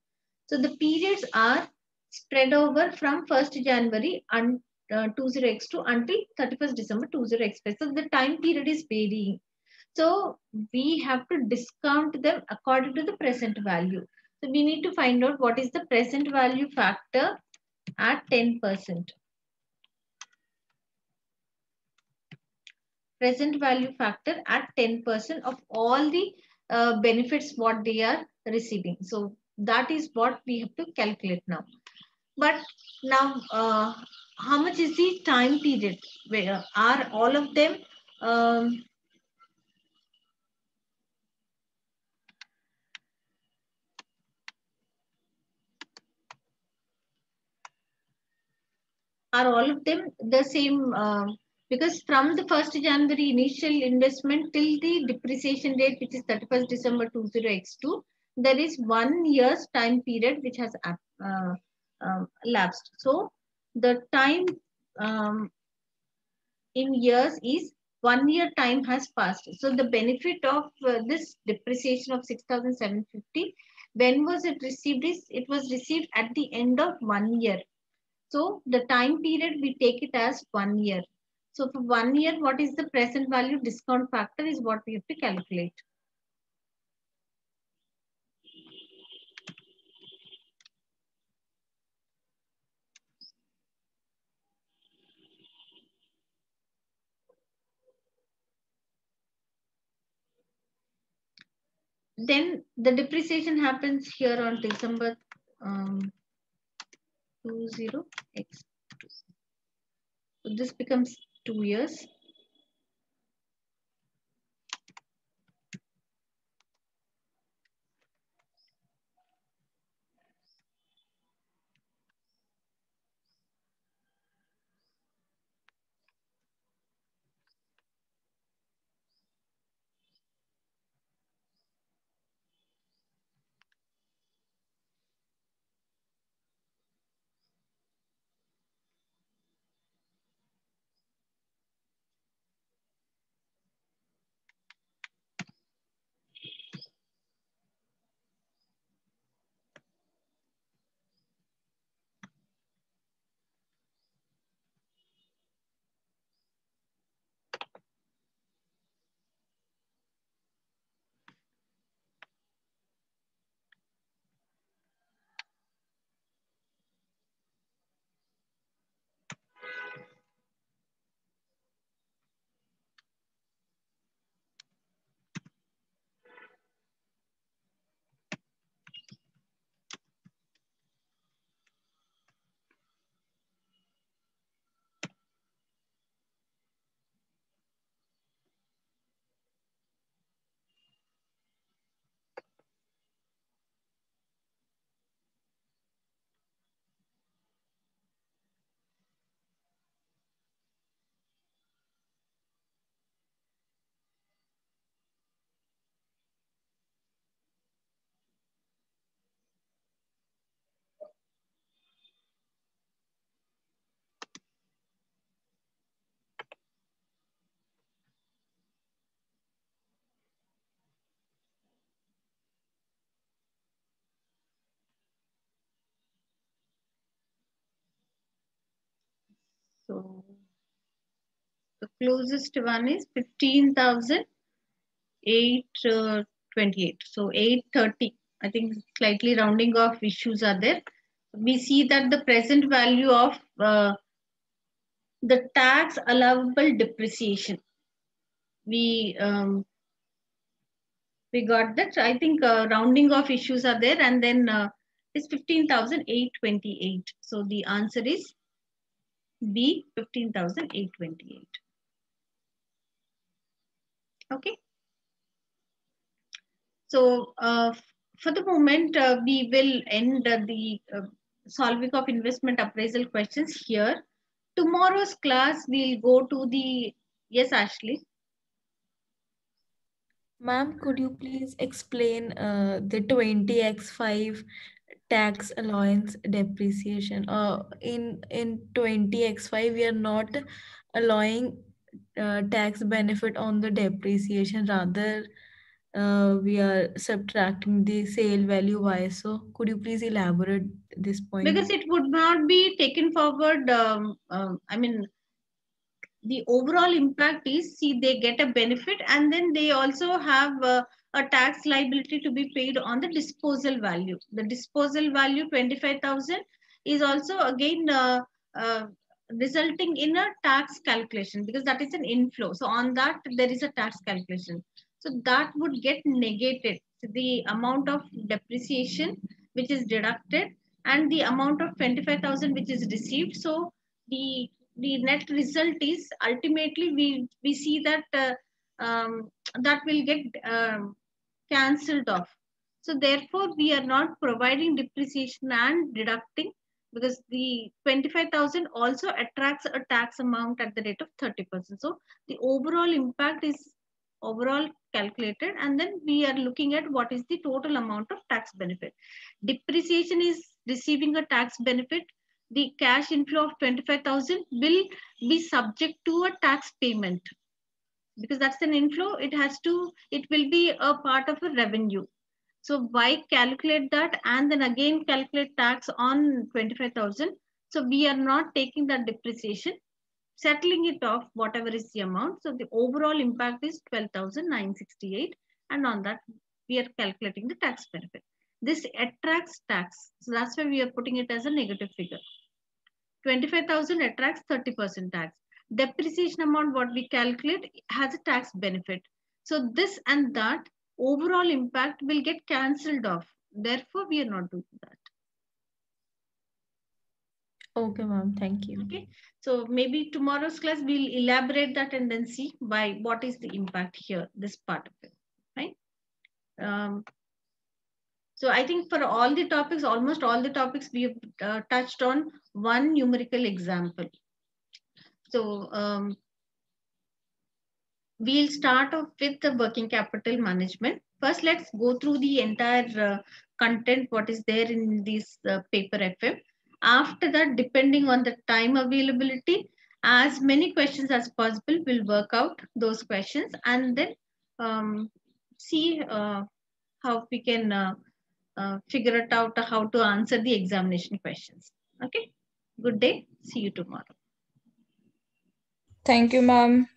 Speaker 1: So the periods are spread over from 1st January 20x2 until 31st December 20x5. So the time period is varying. So we have to discount them according to the present value. So we need to find out what is the present value factor at 10%. Present value factor at 10% of all the benefits what they are receiving. So that is what we have to calculate now. But now how much is the time period? Where are all of them the same? Because from the 1st January initial investment till the depreciation date, which is 31st December 20x2, there is 1 year's time period which has lapsed. So the time in years is 1 year time has passed. So the benefit of this depreciation of 6,750, when was it received? It was received at the end of 1 year. So the time period we take it as 1 year. So for 1 year, what is the present value discount factor is what we have to calculate. Then the depreciation happens here on December 20x. So this becomes 2 years. So the closest one is 15,828. So 830. I think slightly rounding off issues are there. We see that the present value of the tax allowable depreciation. We got that. I think rounding off issues are there, and then it's 15,828. So the answer is B, 15,828. Okay. So for the moment, we will end the solving of investment appraisal questions here. Tomorrow's class, we'll go to the, yes, Ashley.
Speaker 2: Ma'am, could you please explain the 20x5 tax allowance depreciation? In 20x5, we are not allowing tax benefit on the depreciation. Rather, we are subtracting the sale value. Why? So, could you please elaborate this point?
Speaker 1: Because it would not be taken forward. I mean, the overall impact is, see, they get a benefit, and then they also have a tax liability to be paid on the disposal value. The disposal value 25,000 is also again resulting in a tax calculation, because that is an inflow. So on that there is a tax calculation. So that would get negated. So the amount of depreciation which is deducted and the amount of 25,000 which is received. So the net result is ultimately we see that that will get cancelled off. So therefore we are not providing depreciation and deducting, because the 25,000 also attracts a tax amount at the rate of 30%. So the overall impact is overall calculated, and then we are looking at what is the total amount of tax benefit. Depreciation is receiving a tax benefit. The cash inflow of 25,000 will be subject to a tax payment, because that's an inflow. It will be a part of a revenue. So why calculate that and then again calculate tax on 25,000? So we are not taking that depreciation, settling it off, whatever is the amount. So the overall impact is 12,968, and on that we are calculating the tax benefit. This attracts tax. So that's why we are putting it as a negative figure. 25,000 attracts 30% tax. Depreciation amount, what we calculate, has a tax benefit. So this and that overall impact will get cancelled off. Therefore, we are not doing that.
Speaker 2: Okay, ma'am. Thank you.
Speaker 1: Okay. So maybe tomorrow's class we'll elaborate that and then see by what is the impact here, this part of it, right? So I think for all the topics, almost all the topics, we have touched on one numerical example. So we'll start off with the working capital management. First, let's go through the entire content, what is there in this paper FM. After that, depending on the time availability, as many questions as possible, we'll work out those questions and then see how we can figure it out how to answer the examination questions. Okay. Good day. See you tomorrow.
Speaker 5: Thank you, ma'am.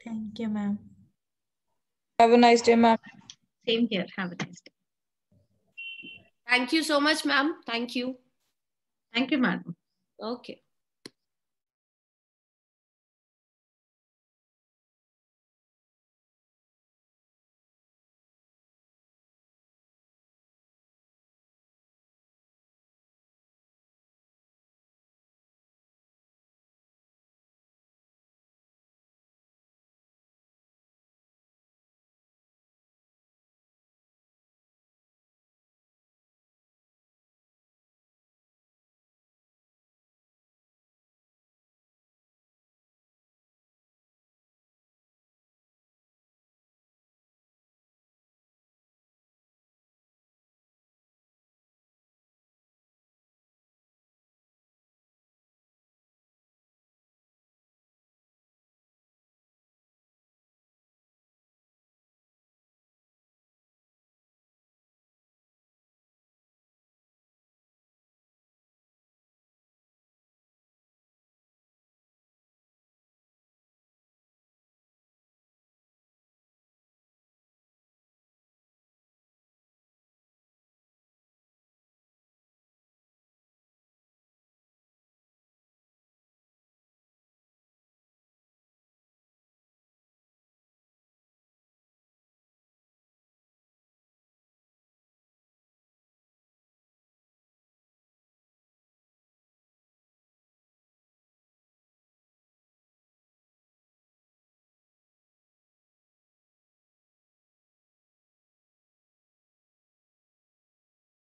Speaker 2: Thank you, ma'am.
Speaker 5: Have a nice day, ma'am.
Speaker 1: Same here. Have a nice day.
Speaker 4: Thank you so much, ma'am. Thank you.
Speaker 1: Thank you, madam.
Speaker 4: Okay.